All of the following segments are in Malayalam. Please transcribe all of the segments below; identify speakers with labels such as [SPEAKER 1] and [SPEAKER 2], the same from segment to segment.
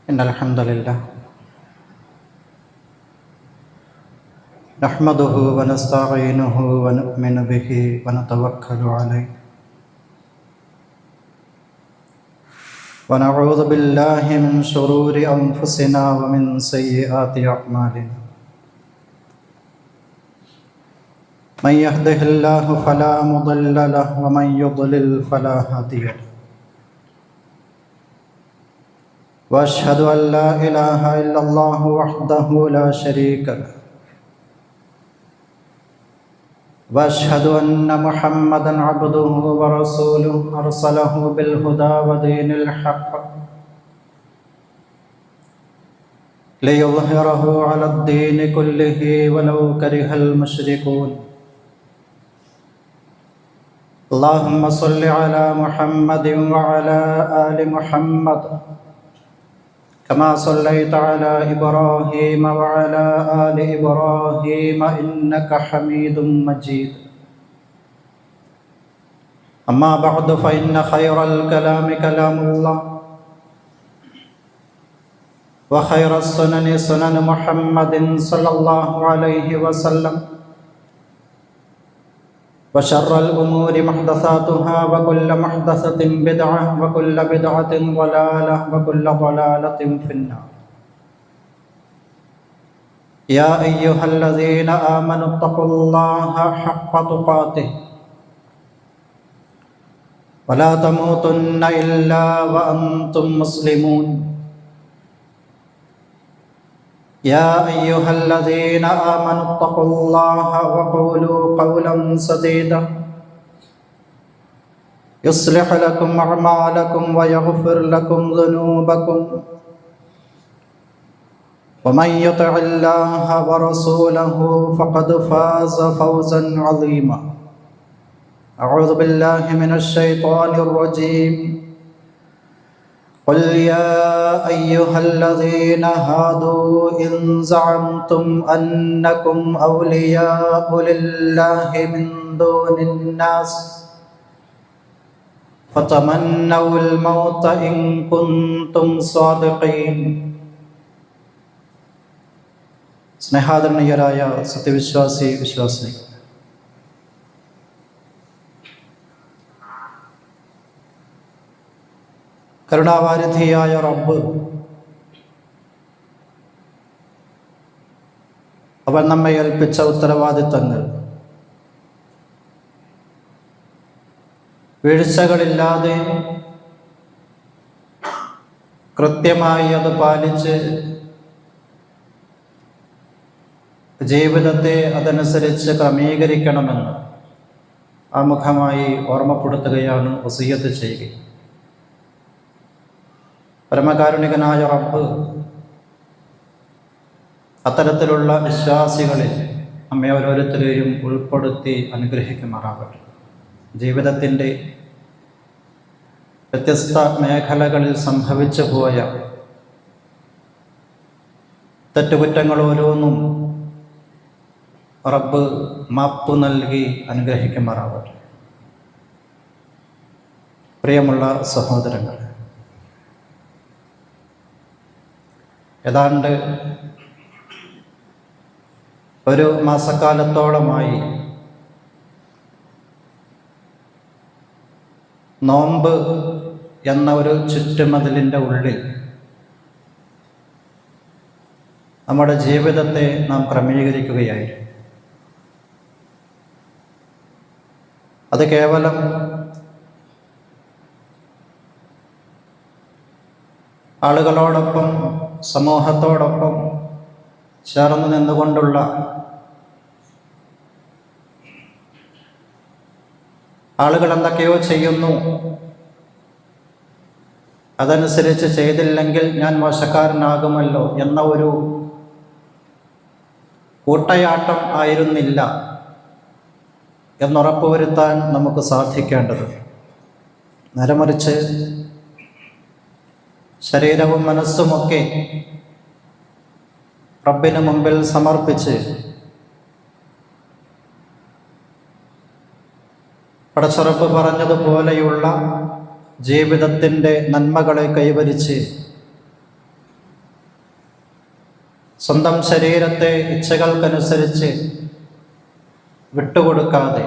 [SPEAKER 1] إن الحمد لله نحمده ونستعينه ونؤمن به ونتوكل عليه ونعوذ بالله من شرور أنفسنا ومن سيئات أعمالنا من يهده الله فلا مضل له ومن يضلل فلا هادي له وأشهد أن لا إله إلا الله وحده لا شريك له وأشهد أن محمدا عبده ورسوله أرسله بالهدى ودين الحق ليظهره على الدين كله ولو كره المشركون اللهم صل على محمد وعلى آل محمد كما صليت على إبراهيم وعلى آل إبراهيم إنك حميد مجيد أما بعد فإن خير الكلام كلام الله وخير السنن سنن محمد صلى الله عليه وسلم وشر الأمور محدثاتها وكل محدثة بدعة وكل بدعة ضلالة وكل ضلالة في النار يا أيها الذين آمنوا اتقوا الله حق تقاته ولا تموتن إلا وأنتم مسلمون يا أيها الذين آمنوا اتقوا الله وقولوا قولا سديدا يصلح لكم أعمالكم ويغفر لكم ذنوبكم ومن يطع الله ورسوله فقد فاز فوزا عظيما أعوذ بالله من الشيطان الرجيم قل يا أيها الذين هادوا إن زعمتم أنكم أولياء لله من دون الناس فتمنوا الموت إن كنتم صادقين സ്നേഹാദരണീയരായ സത്യവിശ്വാസി വിശ്വാസിനി, കരുണാവാരിധിയായ റബ്ബ് അവൻ നമ്മെ ഏൽപ്പിച്ച ഉത്തരവാദിത്തങ്ങൾ വീഴ്ചകളില്ലാതെ കൃത്യമായി അത് പാലിച്ച് ജീവിതത്തെ അതനുസരിച്ച് ക്രമീകരിക്കണമെന്ന് ആമുഖമായി ഓർമ്മപ്പെടുത്തുകയാണ്, വസിയ്യത്ത് ചെയ്യുക. പരമകാരുണികനായ റബ്ബ് അത്തരത്തിലുള്ള വിശ്വാസികളിൽ നമ്മെ ഓരോരുത്തരെയും ഉൾപ്പെടുത്തി അനുഗ്രഹിക്കുമാറാകട്ടെ. ജീവിതത്തിൻ്റെ വ്യത്യസ്ത മേഖലകളിൽ സംഭവിച്ചു പോയ തെറ്റുകുറ്റങ്ങൾ ഓരോന്നും റബ്ബ് മാപ്പ് നൽകി അനുഗ്രഹിക്കുമാറാകട്ടെ. പ്രിയമുള്ള സഹോദരങ്ങൾ, ഏതാണ്ട് ഒരു മാസക്കാലത്തോളമായി നോമ്പ് എന്ന ഒരു ചുറ്റുമതിലിൻ്റെ ഉള്ളിൽ നമ്മുടെ ജീവിതത്തെ നാം ക്രമീകരിക്കുകയായിരുന്നു. അത് കേവലം ആളുകളോടൊപ്പം സമൂഹത്തോടൊപ്പം ചേർന്ന് നിന്നുകൊണ്ടുള്ള ആളുകൾ എന്തൊക്കെയോ ചെയ്യുന്നു, അതനുസരിച്ച് ചെയ്തില്ലെങ്കിൽ ഞാൻ മോശക്കാരനാകുമല്ലോ എന്ന ഒരു കൂട്ടയാട്ടം ആയിരുന്നില്ല എന്നുറപ്പുവരുത്താൻ നമുക്ക് സാധിക്കേണ്ടത്. നേരെമറിച്ച് ശരീരവും മനസ്സുമൊക്കെ റബ്ബിന് മുമ്പിൽ സമർപ്പിച്ച് പടച്ചറപ്പ് പറഞ്ഞതുപോലെയുള്ള ജീവിതത്തിൻ്റെ നന്മകളെ കൈവരിച്ച് സ്വന്തം ശരീരത്തെ ഇച്ഛകൾക്കനുസരിച്ച് വിട്ടുകൊടുക്കാതെ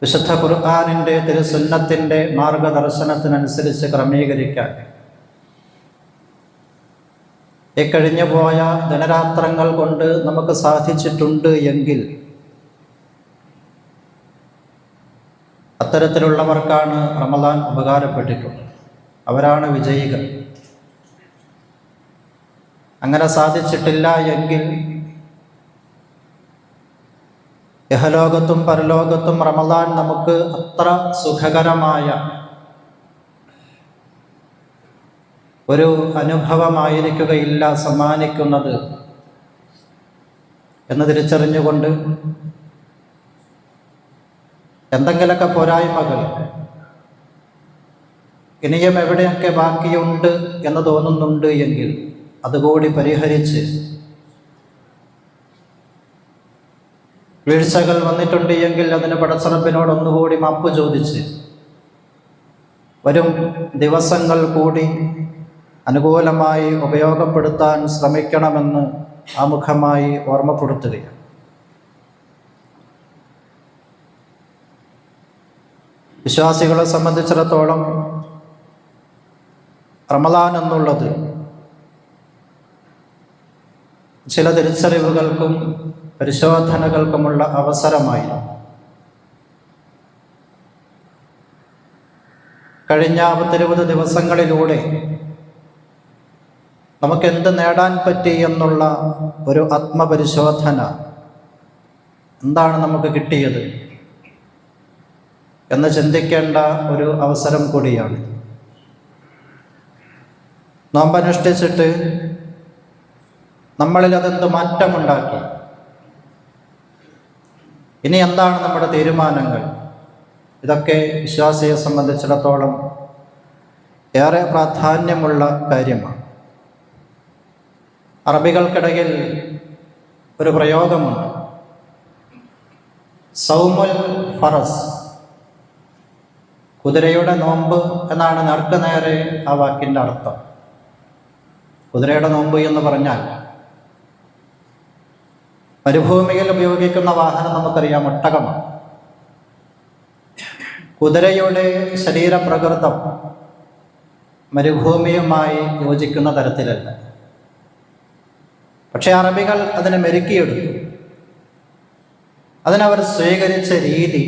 [SPEAKER 1] വിശുദ്ധ ഖുർആനിൻ്റെ തിരുസുന്നത്തിൻ്റെ മാർഗദർശനത്തിനനുസരിച്ച് ക്രമീകരിക്കാൻ കഴിഞ്ഞു പോയ ദിനരാത്രങ്ങൾ കൊണ്ട് നമുക്ക് സാധിച്ചിട്ടുണ്ട് എങ്കിൽ അത്തരത്തിലുള്ളവർക്കാണ് റമദാൻ ഉപകാരപ്പെട്ടിട്ടുള്ളത്. അവരാണ് വിജയികൾ. അങ്ങനെ സാധിച്ചിട്ടില്ല എങ്കിൽ ഇഹലോകത്തും പരലോകത്തും റമദാൻ നമുക്ക് അത്ര സുഖകരമായ ഒരു അനുഭവമായിരിക്കുകയില്ല സമ്മാനിക്കുന്നത് എന്ന് തിരിച്ചറിഞ്ഞുകൊണ്ട് എന്തെങ്കിലുമൊക്കെ പോരായ്മകൾ ഇനിയും എവിടെയൊക്കെ ബാക്കിയുണ്ട് എന്ന് തോന്നുന്നുണ്ട് എങ്കിൽ അതുകൂടി പരിഹരിച്ച്, വീഴ്ചകൾ വന്നിട്ടുണ്ട് എങ്കിൽ അതിന് പടച്ചറപ്പിനോട് ഒന്നുകൂടി മാപ്പ് ചോദിച്ച് വരും ദിവസങ്ങൾ കൂടി അനുകൂലമായി ഉപയോഗപ്പെടുത്താൻ ശ്രമിക്കണമെന്ന് ആമുഖമായി ഓർമ്മപ്പെടുത്തുകയാണ്. വിശ്വാസികളെ സംബന്ധിച്ചിടത്തോളം റമദാൻ എന്നുള്ളത് ചില തിരിച്ചറിവുകൾക്കും പരിശോധനകൾക്കുമുള്ള അവസരമായിരുന്നു. കഴിഞ്ഞ 20 ദിവസങ്ങളിലൂടെ നമുക്കെന്ത് നേടാൻ പറ്റി എന്നുള്ള ഒരു ആത്മപരിശോധന, എന്താണ് നമുക്ക് കിട്ടിയത് എന്ന് ചിന്തിക്കേണ്ട ഒരു അവസരം കൂടിയാണ്. നോമ്പനുഷ്ഠിച്ചിട്ട് നമ്മളിൽ അതെന്ത് മാറ്റമുണ്ടാക്കി, ഇനി എന്താണ് നമ്മുടെ തീരുമാനങ്ങൾ, ഇതൊക്കെ വിശ്വാസിയെ സംബന്ധിച്ചിടത്തോളം ഏറെ പ്രാധാന്യമുള്ള കാര്യമാണ്. അറബികൾക്കിടയിൽ ഒരു പ്രയോഗമുണ്ട്, സൗമുൽ ഫറസ്, കുതിരയുടെ നോമ്പ് എന്നാണ് നേർക്ക് നേരെ ആ വാക്കിൻ്റെ അർത്ഥം. കുതിരയുടെ നോമ്പ് എന്ന് പറഞ്ഞാൽ മരുഭൂമിയിൽ ഉപയോഗിക്കുന്ന വാഹനം നമുക്കറിയാം, ഒട്ടകമാണ്. കുതിരയുടെ ശരീരപ്രകൃതം മരുഭൂമിയുമായി യോജിക്കുന്ന തരത്തിലല്ല. പക്ഷെ അറബികൾ അതിനെ മെരുക്കിയെടുത്തു. അതിനവർ സ്വീകരിച്ച രീതി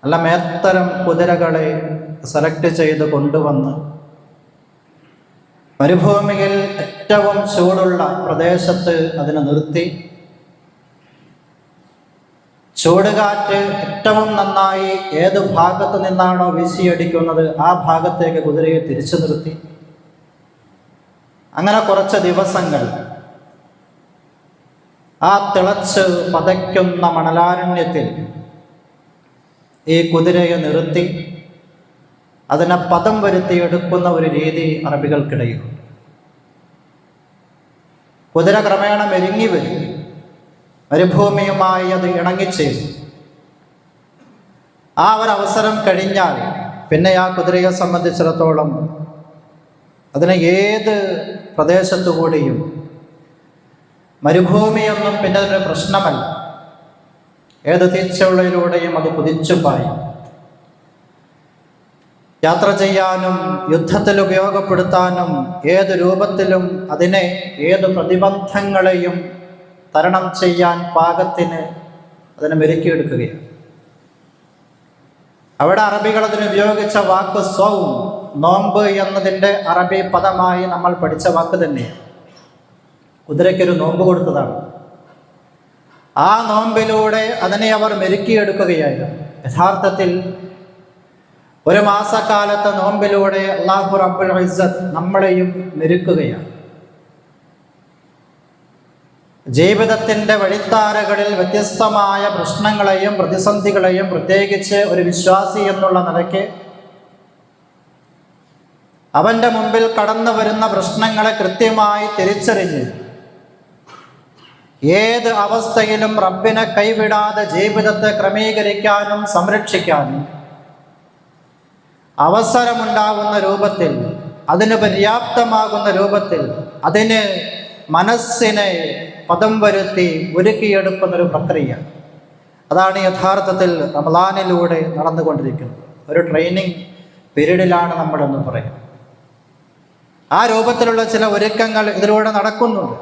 [SPEAKER 1] നല്ല മേത്തരം കുതിരകളെ സെലക്ട് ചെയ്ത് കൊണ്ടുവന്ന് മരുഭൂമിയിൽ ഏറ്റവും ചൂടുള്ള പ്രദേശത്ത് അതിനെ നിർത്തി, ചൂടുകാറ്റ് ഏറ്റവും നന്നായി ഏത് ഭാഗത്ത് നിന്നാണോ വീശിയടിക്കുന്നത് ആ ഭാഗത്തേക്ക് കുതിരയെ തിരിച്ചു നിർത്തി. അങ്ങനെ കുറച്ച് ദിവസങ്ങൾ ആ തിളച്ച് പതയ്ക്കുന്ന മണലാരണ്യത്തിൽ ഈ കുതിരയെ നിർത്തി അതിനെ പദം വരുത്തിയെടുക്കുന്ന ഒരു രീതി അറബികൾക്കിടയിൽ. കുതിര ക്രമേണ മെരുങ്ങി വരും, മരുഭൂമിയുമായി അത് ഇണങ്ങിച്ചേരും. ആ ഒരവസരം കഴിഞ്ഞാൽ പിന്നെ ആ കുതിരയെ സംബന്ധിച്ചിടത്തോളം അതിന് ഏത് പ്രദേശത്തുകൂടിയും മരുഭൂമിയൊന്നും പിന്നെ ഒരു പ്രശ്നമല്ല. ഏത് തീച്ചുള്ളിലൂടെയും അത് കുതിച്ചുപായി യാത്ര ചെയ്യാനും യുദ്ധത്തിൽ ഉപയോഗപ്പെടുത്താനും ഏത് രൂപത്തിലും അതിനെ ഏത് പ്രതിബന്ധങ്ങളെയും തരണം ചെയ്യാൻ പാകത്തിന് അതിനെ മെരുക്കിയെടുക്കുകയാണ്. അവിടെ അറബികൾ അതിന് ഉപയോഗിച്ച വാക്ക് സൗം, നോമ്പ് എന്നതിൻ്റെ അറബി പദമായി നമ്മൾ പഠിച്ച വാക്ക് തന്നെയാണ്. കുതിരയ്ക്കൊരു നോമ്പ് കൊടുത്തതാണ്. ആ നോമ്പിലൂടെ അതിനെ അവർ മെരുക്കിയെടുക്കുകയായിരുന്നു. യഥാർത്ഥത്തിൽ ഒരു മാസക്കാലത്തെ നോമ്പിലൂടെ അല്ലാഹു റബ്ബുൽ ഇസ്സത്ത് നമ്മളെയും മെരുക്കുകയാണ്. ജീവിതത്തിൻ്റെ വഴിത്താരകളിൽ വ്യത്യസ്തമായ പ്രശ്നങ്ങളെയും പ്രതിസന്ധികളെയും പ്രത്യേകിച്ച് ഒരു വിശ്വാസി എന്നുള്ള നിലയ്ക്ക് അവൻ്റെ മുമ്പിൽ കടന്നു വരുന്ന പ്രശ്നങ്ങളെ കൃത്യമായി തിരിച്ചറിഞ്ഞ് ഏത് അവസ്ഥയിലും റബ്ബിനെ കൈവിടാതെ ജീവിതത്തെ ക്രമീകരിക്കാനും സംരക്ഷിക്കാനും അവസരമുണ്ടാകുന്ന രൂപത്തിൽ അതിന് പര്യാപ്തമാകുന്ന രൂപത്തിൽ അതിന് മനസ്സിനെ പദം വരുത്തി ഒരുക്കിയെടുക്കുന്നൊരു പ്രക്രിയ. അതാണ് യഥാർത്ഥത്തിൽ റമളാനിലൂടെ നടന്നുകൊണ്ടിരിക്കുന്നത്. ഒരു ട്രെയിനിങ് പീരീഡിലാണ് നമ്മളെന്ന് പറയാം. ആ രൂപത്തിലുള്ള ചില ഒരുക്കങ്ങൾ ഇതിലൂടെ നടക്കുന്നുണ്ട്.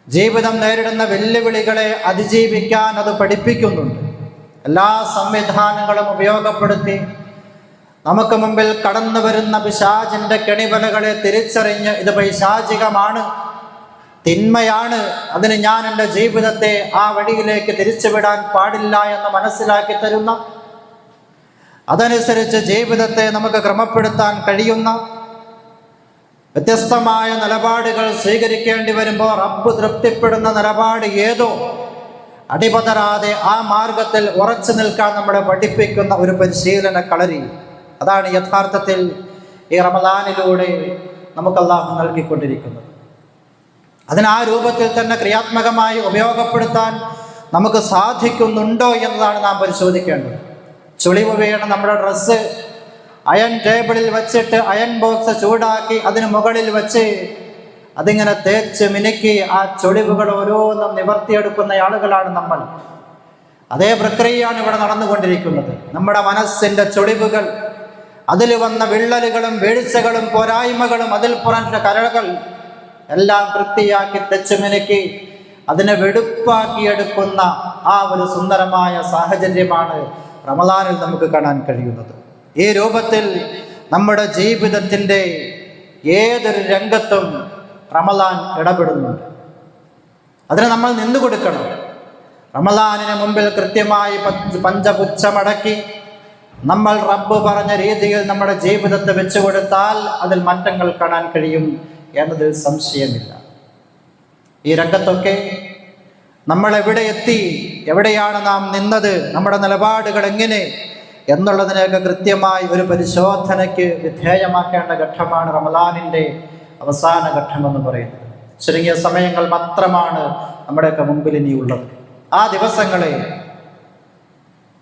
[SPEAKER 1] ജീവിതം നേരിടുന്ന വെല്ലുവിളികളെ അതിജീവിക്കാൻ അത് പഠിപ്പിക്കുന്നുണ്ട്. എല്ലാ സംവിധാനങ്ങളും ഉപയോഗപ്പെടുത്തി നമുക്ക് മുമ്പിൽ കടന്നു വരുന്ന പിശാചിൻ്റെ കെണിവലകളെ തിരിച്ചറിഞ്ഞ് ഇത് പൈശാചികമാണ്, തിന്മയാണ്, അതിന് ഞാൻ എൻ്റെ ജീവിതത്തെ ആ വഴിയിലേക്ക് തിരിച്ചുവിടാൻ പാടില്ല എന്ന് മനസ്സിലാക്കി തരുന്ന, അതനുസരിച്ച് ജീവിതത്തെ നമുക്ക് ക്രമപ്പെടുത്താൻ കഴിയുന്ന, വ്യത്യസ്തമായ നിലപാടുകൾ സ്വീകരിക്കേണ്ടി വരുമ്പോൾ റബ്ബ് തൃപ്തിപ്പെടുന്ന നിലപാട് ഏതോ അടിപതരാതെ ആ മാർഗത്തിൽ ഉറച്ചു നിൽക്കാൻ നമ്മളെ പഠിപ്പിക്കുന്ന ഒരു പരിശീലന കളരി. അതാണ് യഥാർത്ഥത്തിൽ ഈ റമളാനിലൂടെ നമുക്ക് അല്ലാഹു നൽകിക്കൊണ്ടിരിക്കുന്നത്. അതിന് ആ രൂപത്തിൽ തന്നെ ക്രിയാത്മകമായി ഉപയോഗപ്പെടുത്താൻ നമുക്ക് സാധിക്കുന്നുണ്ടോ എന്നതാണ് നാം പരിശോധിക്കേണ്ടത്. ചുളിവ് വീണ നമ്മുടെ ഡ്രസ്സ് അയൺ ടേബിളിൽ വെച്ചിട്ട് അയൺ ബോക്സ് ചൂടാക്കി അതിന് മുകളിൽ വെച്ച് അതിങ്ങനെ തേച്ച് മിനുക്കി ആ ചുളിവുകൾ ഓരോന്നും നിവർത്തിയെടുക്കുന്ന ആളുകളാണ് നമ്മൾ. അതേ പ്രക്രിയയാണ് ഇവിടെ നടന്നുകൊണ്ടിരിക്കുന്നത്. നമ്മുടെ മനസ്സിൻ്റെ ചുളിവുകൾ, അതിൽ വന്ന വിള്ളലുകളും വീഴ്ചകളും പോരായ്മകളും അതിൽ പുറഞ്ഞ കരകൾ എല്ലാം വൃത്തിയാക്കി തെച്ച് മിനുക്കി അതിനെ വെടുപ്പാക്കിയെടുക്കുന്ന ആ ഒരു സുന്ദരമായ സാഹചര്യമാണ് റമളാനിൽ നമുക്ക് കാണാൻ കഴിയുന്നത്. ഈ രൂപത്തിൽ നമ്മുടെ ജീവിതത്തിൻ്റെ ഏതൊരു രംഗത്തും റമളാൻ ഇടപെടുന്നുണ്ട്. അതിന് നമ്മൾ നിന്നു കൊടുക്കണം. റമളാനിന് മുമ്പിൽ കൃത്യമായി പഞ്ചപുച്ഛമടക്കി നമ്മൾ റബ്ബ് പറഞ്ഞ രീതിയിൽ നമ്മുടെ ജീവിതത്തെ വെച്ചു കൊടുത്താൽ അതിൽ മാറ്റങ്ങൾ കാണാൻ കഴിയും എന്നതിൽ സംശയമില്ല. ഈ രംഗത്തൊക്കെ നമ്മൾ എവിടെ എത്തി, എവിടെയാണ് നാം നിന്നത്, നമ്മുടെ നിലപാടുകൾ എങ്ങനെ എന്നുള്ളതിനെയൊക്കെ കൃത്യമായി ഒരു പരിശോധനയ്ക്ക് വിധേയമാക്കേണ്ട ഘട്ടമാണ് റമളാനിൻ്റെ അവസാന ഘട്ടമെന്ന് പറയുന്നത്. ചുരുങ്ങിയ സമയങ്ങൾ മാത്രമാണ് നമ്മുടെയൊക്കെ മുമ്പിൽ ഇനിയുള്ളത്. ആ ദിവസങ്ങളെ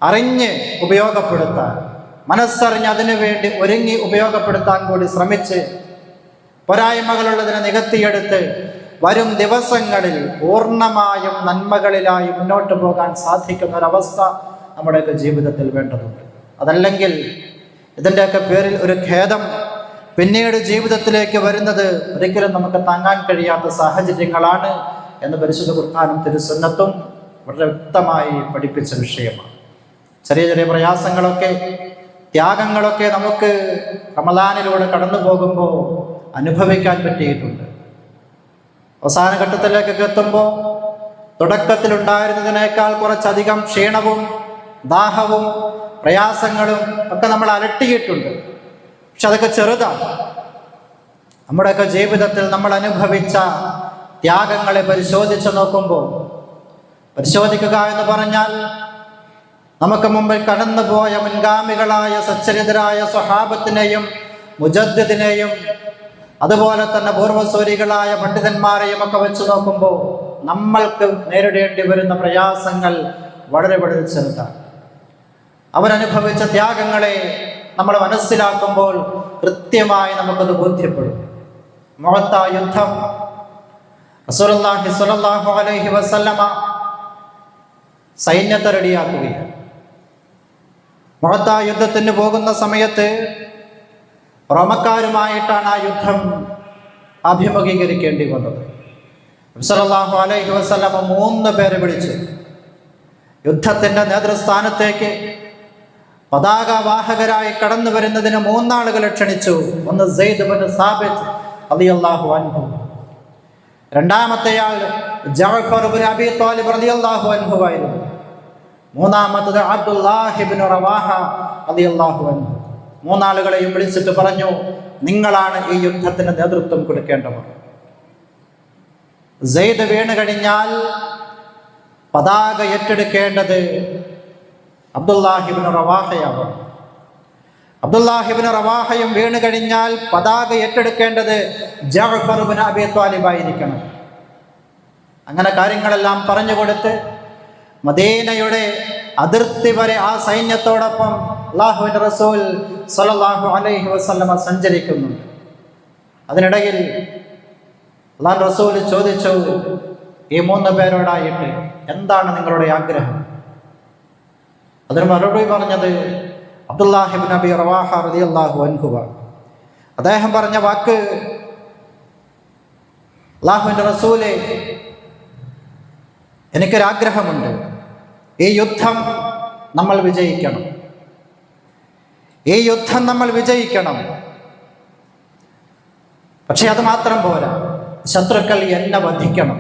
[SPEAKER 1] അറിഞ്ഞ് ഉപയോഗപ്പെടുത്താൻ, മനസ്സറിഞ്ഞ് അതിനു വേണ്ടി ഒരുങ്ങി ഉപയോഗപ്പെടുത്താൻ കൂടി ശ്രമിച്ച് പോരായ്മകളുള്ളതിനെ നികത്തിയെടുത്ത് വരും ദിവസങ്ങളിൽ പൂർണ്ണമായും നന്മകളിലായി മുന്നോട്ട് പോകാൻ സാധിക്കുന്ന ഒരവസ്ഥ നമ്മുടെയൊക്കെ ജീവിതത്തിൽ വേണ്ടതുണ്ട്. അതല്ലെങ്കിൽ ഇതിൻ്റെയൊക്കെ പേരിൽ ഒരു ഖേദം പിന്നീട് ജീവിതത്തിലേക്ക് വരുന്നത് ഒരിക്കലും നമുക്ക് താങ്ങാൻ കഴിയാത്ത സാഹചര്യങ്ങളാണ് എന്ന് പരിശുദ്ധ ഖുർആനും തിരുസുന്നത്തും വളരെ വ്യക്തമായി പഠിപ്പിച്ച വിഷയമാണ്. ചെറിയ ചെറിയ പ്രയാസങ്ങളൊക്കെ, ത്യാഗങ്ങളൊക്കെ നമുക്ക് റമളാനിലൂടെ കടന്നു പോകുമ്പോൾ അനുഭവിക്കാൻ പറ്റിയിട്ടുണ്ട്. അവസാന ഘട്ടത്തിലേക്കൊക്കെ എത്തുമ്പോൾ തുടക്കത്തിലുണ്ടായിരുന്നതിനേക്കാൾ കുറച്ചധികം ക്ഷീണവും ദാഹവും പ്രയാസങ്ങളും ഒക്കെ നമ്മൾ അലട്ടിയിട്ടുണ്ട്. പക്ഷെ അതൊക്കെ ചെറുതാണ്. നമ്മുടെയൊക്കെ ജീവിതത്തിൽ നമ്മൾ അനുഭവിച്ച ത്യാഗങ്ങളെ പരിശോധിച്ച് നോക്കുമ്പോൾ, പരിശോധിക്കുക എന്ന് പറഞ്ഞാൽ നമുക്ക് മുമ്പിൽ കടന്നുപോയ മുൻഗാമികളായ സച്ചരിതരായ സ്വഹാബത്തിനെയും മുജദ്ദിദിനെയും അതുപോലെ തന്നെ പൂർവ്വസൂരികളായ പണ്ഡിതന്മാരെയും ഒക്കെ വെച്ച് നോക്കുമ്പോൾ നമ്മൾക്ക് നേരിടേണ്ടി വരുന്ന പ്രയാസങ്ങൾ വളരെ വളരെ ചെറുതാണ്. അവരനുഭവിച്ച ത്യാഗങ്ങളെ നമ്മൾ മനസ്സിലാക്കുമ്പോൾ കൃത്യമായി നമുക്കത് ബോധ്യപ്പെടും. മുഅത്ത യുദ്ധം റസൂലുള്ളാഹി സ്വല്ലല്ലാഹു അലൈഹി വസല്ലമ സൈന്യത്തെ റെഡിയാക്കുകയാണ്. മുഅത്ത യുദ്ധത്തിന് പോകുന്ന സമയത്ത് റോമക്കാരുമായിട്ടാണ് ആ യുദ്ധം അഭിമുഖീകരിക്കേണ്ടി വന്നത്. സല്ലല്ലാഹു അലൈഹി വസല്ലമ 3 പേരെ വിളിച്ചു യുദ്ധത്തിൻ്റെ നേതൃസ്ഥാനത്തേക്ക് പതാകവാഹകരായി കടന്നു വരുന്നതിന് 3 ആളുകളെ ക്ഷണിച്ചു. ഒന്ന് സെയ്ദ് ഇബ്നു സാബിത്ത് റളിയല്ലാഹു അൻഹു, രണ്ടാമത്തെയാൾ ജഅഫർ ഇബ്നു അബീ ത്വാലിബ് റളിയല്ലാഹു അൻഹു ആയിരുന്നു, മൂന്നാമത്തത് അബ്ദുല്ലാഹി ഇബ്നു റവാഹ റളിയല്ലാഹു അൻഹു. 3 ആളുകളെയും വിളിച്ചിട്ട് പറഞ്ഞു, നിങ്ങളാണ് ഈ യുദ്ധത്തിന് നേതൃത്വം കൊടുക്കേണ്ടവർ. സെയ്ദ് വീണ് കഴിഞ്ഞാൽ പതാക ഏറ്റെടുക്കേണ്ടത് അബ്ദുല്ലാഹി ഇബ്നു റവാഹയാണ്. അബ്ദുല്ലാഹി ഇബ്നു റവാഹയും വീണ് കഴിഞ്ഞാൽ പതാക ഏറ്റെടുക്കേണ്ടത് ജഅഫർ ഇബ്നു അബീ ത്വാലിബ് ആയിരിക്കണം. അങ്ങനെ കാര്യങ്ങളെല്ലാം പറഞ്ഞു കൊടുത്ത് മദീനയുടെ അതിർത്തി വരെ ആ സൈന്യത്തോടൊപ്പം അല്ലാഹുവിൻ്റെ റസൂൽ സ്വല്ലല്ലാഹു അലൈഹി വസല്ലമ സഞ്ചരിക്കുന്നുണ്ട്. അതിനിടയിൽ അല്ലാഹു റസൂൽ ചോദിച്ചു, ഈ 3 പേരോടായിട്ട് എന്താണ് നിങ്ങളുടെ ആഗ്രഹം? അതിന് മറുപടി പറഞ്ഞത് അബ്ദുല്ലാഹി ഇബ്നു അബീ റവാഹ റളിയല്ലാഹു അൻഹു. അദ്ദേഹം പറഞ്ഞ വാക്ക്, അല്ലാഹുവിൻ്റെ റസൂലേ, എനിക്കൊരാഗ്രഹമുണ്ട്. ഈ യുദ്ധം നമ്മൾ വിജയിക്കണം. ഈ യുദ്ധം നമ്മൾ വിജയിക്കണം. പക്ഷെ അത് മാത്രം പോരാ, ശത്രുക്കൾ എന്നെ വധിക്കണം.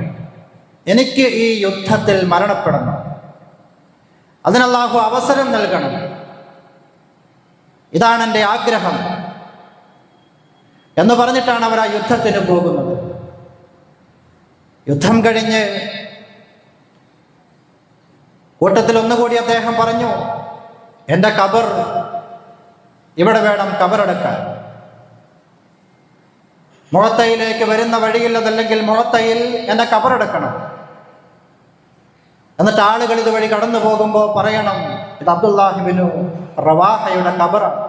[SPEAKER 1] എനിക്ക് ഈ യുദ്ധത്തിൽ മരണപ്പെടണം. അതിന് അല്ലാഹു അവസരം നൽകണം. ഇതാണ് എൻ്റെ ആഗ്രഹം എന്ന് പറഞ്ഞിട്ടാണ് അവർ ആ യുദ്ധത്തിന് പോകുന്നത്. യുദ്ധം കഴിഞ്ഞ് കൂട്ടത്തിൽ ഒന്നുകൂടി അദ്ദേഹം പറഞ്ഞു, എൻ്റെ ഖബർ ഇവിടെ വേണം ഖബറടക്കാൻ. മുഅത്തയിലേക്ക് വരുന്ന വഴിയില്ലതല്ലെങ്കിൽ മുഅത്തയിൽ എൻ്റെ ഖബറടക്കണം. എന്നിട്ട് ആളുകൾ ഇതുവഴി കടന്നു പോകുമ്പോൾ പറയണം, ഇത് അബ്ദുല്ലാഹി ഇബ്നു റവാഹയുടെ ഖബറാണ്.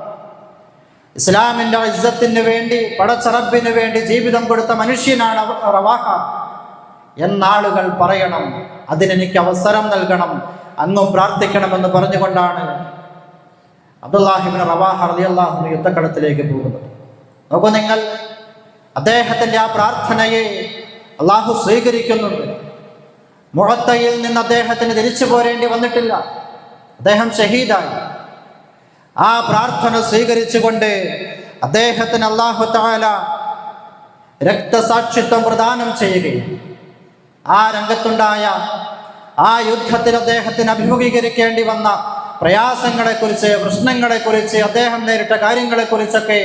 [SPEAKER 1] ഇസ്ലാമിൻ്റെ ഇസ്സത്തിന് വേണ്ടി, പടച്ച റബ്ബിന് വേണ്ടി ജീവിതം കൊടുത്ത മനുഷ്യനാണ് റവാഹ എന്നാളുകൾ പറയണം. അതിനെനിക്ക് അവസരം നൽകണം, അങ്ങും പ്രാർത്ഥിക്കണമെന്ന് പറഞ്ഞുകൊണ്ടാണ് അബ്ദുല്ലാഹി ഇബ്നു റവാഹ റളിയല്ലാഹു അൻഹു യുദ്ധക്കളത്തിലേക്ക് പോകുന്നത്. നോക്കൂ നിങ്ങൾ, അദ്ദേഹത്തിൻ്റെ ആ പ്രാർത്ഥനയെ അള്ളാഹു സ്വീകരിക്കുന്നുണ്ട്. മുഅത്തയിൽ നിന്ന് അദ്ദേഹത്തിന് തിരിച്ചു പോരേണ്ടി വന്നിട്ടില്ല. അദ്ദേഹം ഷഹീദായി. ആ പ്രാർത്ഥന സ്വീകരിച്ചുകൊണ്ട് അദ്ദേഹത്തിന് അല്ലാഹു തആല രക്തസാക്ഷിത്വം പ്രദാനം ചെയ്യുകയും ആ രംഗത്തുണ്ടായ ആ യുദ്ധത്തിൽ അദ്ദേഹത്തിന് അഭിമുഖീകരിക്കേണ്ടി വന്ന പ്രയാസങ്ങളെക്കുറിച്ച്, പ്രശ്നങ്ങളെക്കുറിച്ച്, അദ്ദേഹം നേരിട്ട കാര്യങ്ങളെക്കുറിച്ചൊക്കെ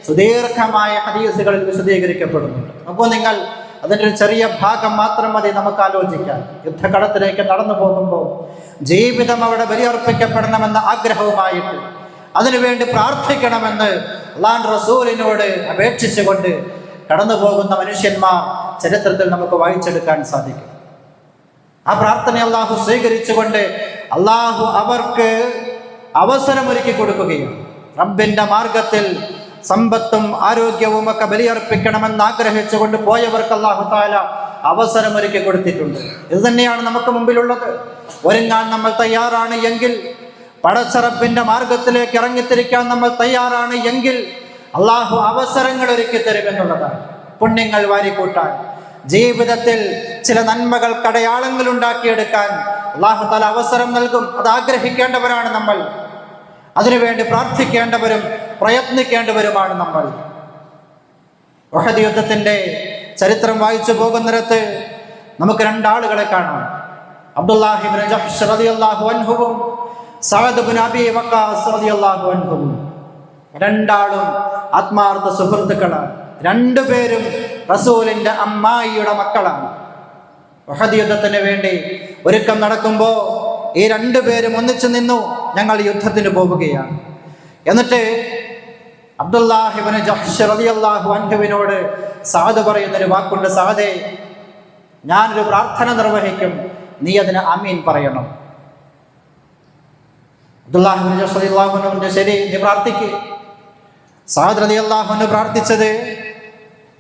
[SPEAKER 1] സുദീർഘമായ ഹദീസുകളിൽ വിശദീകരിക്കപ്പെടുന്നുണ്ട്. അപ്പോൾ നിങ്ങൾ അതിൻ്റെ ഒരു ചെറിയ ഭാഗം മാത്രം മതി നമുക്ക് ആലോചിക്കാൻ. യുദ്ധകളത്തിലേക്ക് നടന്നു പോകുമ്പോൾ ജീവിതം അവിടെ ബലിയർപ്പിക്കപ്പെടണമെന്ന ആഗ്രഹവുമായിട്ട് അതിനുവേണ്ടി പ്രാർത്ഥിക്കണമെന്ന് അല്ലാഹു റസൂലിനോട് അപേക്ഷിച്ചുകൊണ്ട് കടന്നു പോകുന്ന മനുഷ്യന്മാർ ചരിത്രത്തിൽ നമുക്ക് വായിച്ചെടുക്കാൻ സാധിക്കും. ആ പ്രാർത്ഥന അല്ലാഹു സ്വീകരിച്ചുകൊണ്ട് അല്ലാഹു അവർക്ക് അവസരമൊരുക്കി കൊടുക്കുകയും റബ്ബിൻ്റെ മാർഗത്തിൽ സമ്പത്തും ആരോഗ്യവും ഒക്കെ ബലിയർപ്പിക്കണമെന്ന് ആഗ്രഹിച്ചുകൊണ്ട് പോയവർക്ക് അല്ലാഹു തആല അവസരമൊരുക്കി കൊടുത്തിട്ടുണ്ട്. ഇത് തന്നെയാണ് നമുക്ക് മുമ്പിലുള്ളത്. ഒരുങ്ങാൻ നമ്മൾ തയ്യാറാണ് എങ്കിൽ, പടച്ച റബ്ബിൻ്റെ മാർഗത്തിലേക്ക് ഇറങ്ങിത്തിരിക്കാൻ നമ്മൾ തയ്യാറാണ് എങ്കിൽ അല്ലാഹു അവസരങ്ങൾ ഒരുക്കി തരുമെന്നുള്ളതാണ്. പുണ്യങ്ങൾ വാരിക്കൂട്ടാൻ, ജീവിതത്തിൽ ചില നന്മകൾക്ക് അടയാളങ്ങൾ ഉണ്ടാക്കിയെടുക്കാൻ അല്ലാഹു തആല അവസരം നൽകും. അത് ആഗ്രഹിക്കേണ്ടവരാണ് നമ്മൾ. അതിനുവേണ്ടി പ്രാർത്ഥിക്കേണ്ടവരും പ്രയത്നിക്കേണ്ടവരുമാണ് നമ്മൾ. ഉഹദ് യുദ്ധത്തിൻ്റെ ചരിത്രം വായിച്ചു പോകുന്നിടത്ത് നമുക്ക് 2 ആളുകളെ കാണാം. അബ്ദുല്ലാഹി ഇബ്നു ജഹ്ഷ് റളിയല്ലാഹു അൻഹുവും സഅദ് ഇബ്നു അബീ വഖാസ് റളിയല്ലാഹു അൻഹുവും. 2 ആളും ആത്മാർത്ഥ സുഹൃത്തുക്കളാണ്. 2 പേരും റസൂലിൻ്റെ അമ്മായിയുടെ മക്കളാണ്. ഉഹദ് യുദ്ധത്തിന് വേണ്ടി ഒരുക്കം നടക്കുമ്പോൾ ഈ 2 പേരും ഒന്നിച്ചു നിന്നു, ഞങ്ങൾ യുദ്ധത്തിന് പോവുകയാണ്. എന്നിട്ട് അബ്ദുല്ലാഹി ഇബ്നു ജഹ്ഷ് റളിയല്ലാഹു അൻഹുവിനോട് സഅദ് പറയുന്നൊരു വാക്കുണ്ട്, സഅദേ, ഞാനൊരു പ്രാർത്ഥന നിർവഹിക്കും, നീ അതിന് ആമീൻ പറയണം. അബ്ദുല്ലാഹി ഇബ്നു ജഹ്ഷ് റളിയല്ലാഹു അൻഹു പറഞ്ഞു, ശരി, നീ പ്രാർത്ഥിക്ക്. സഅദ് റളിയല്ലാഹു അൻഹു പ്രാർത്ഥിച്ചത്,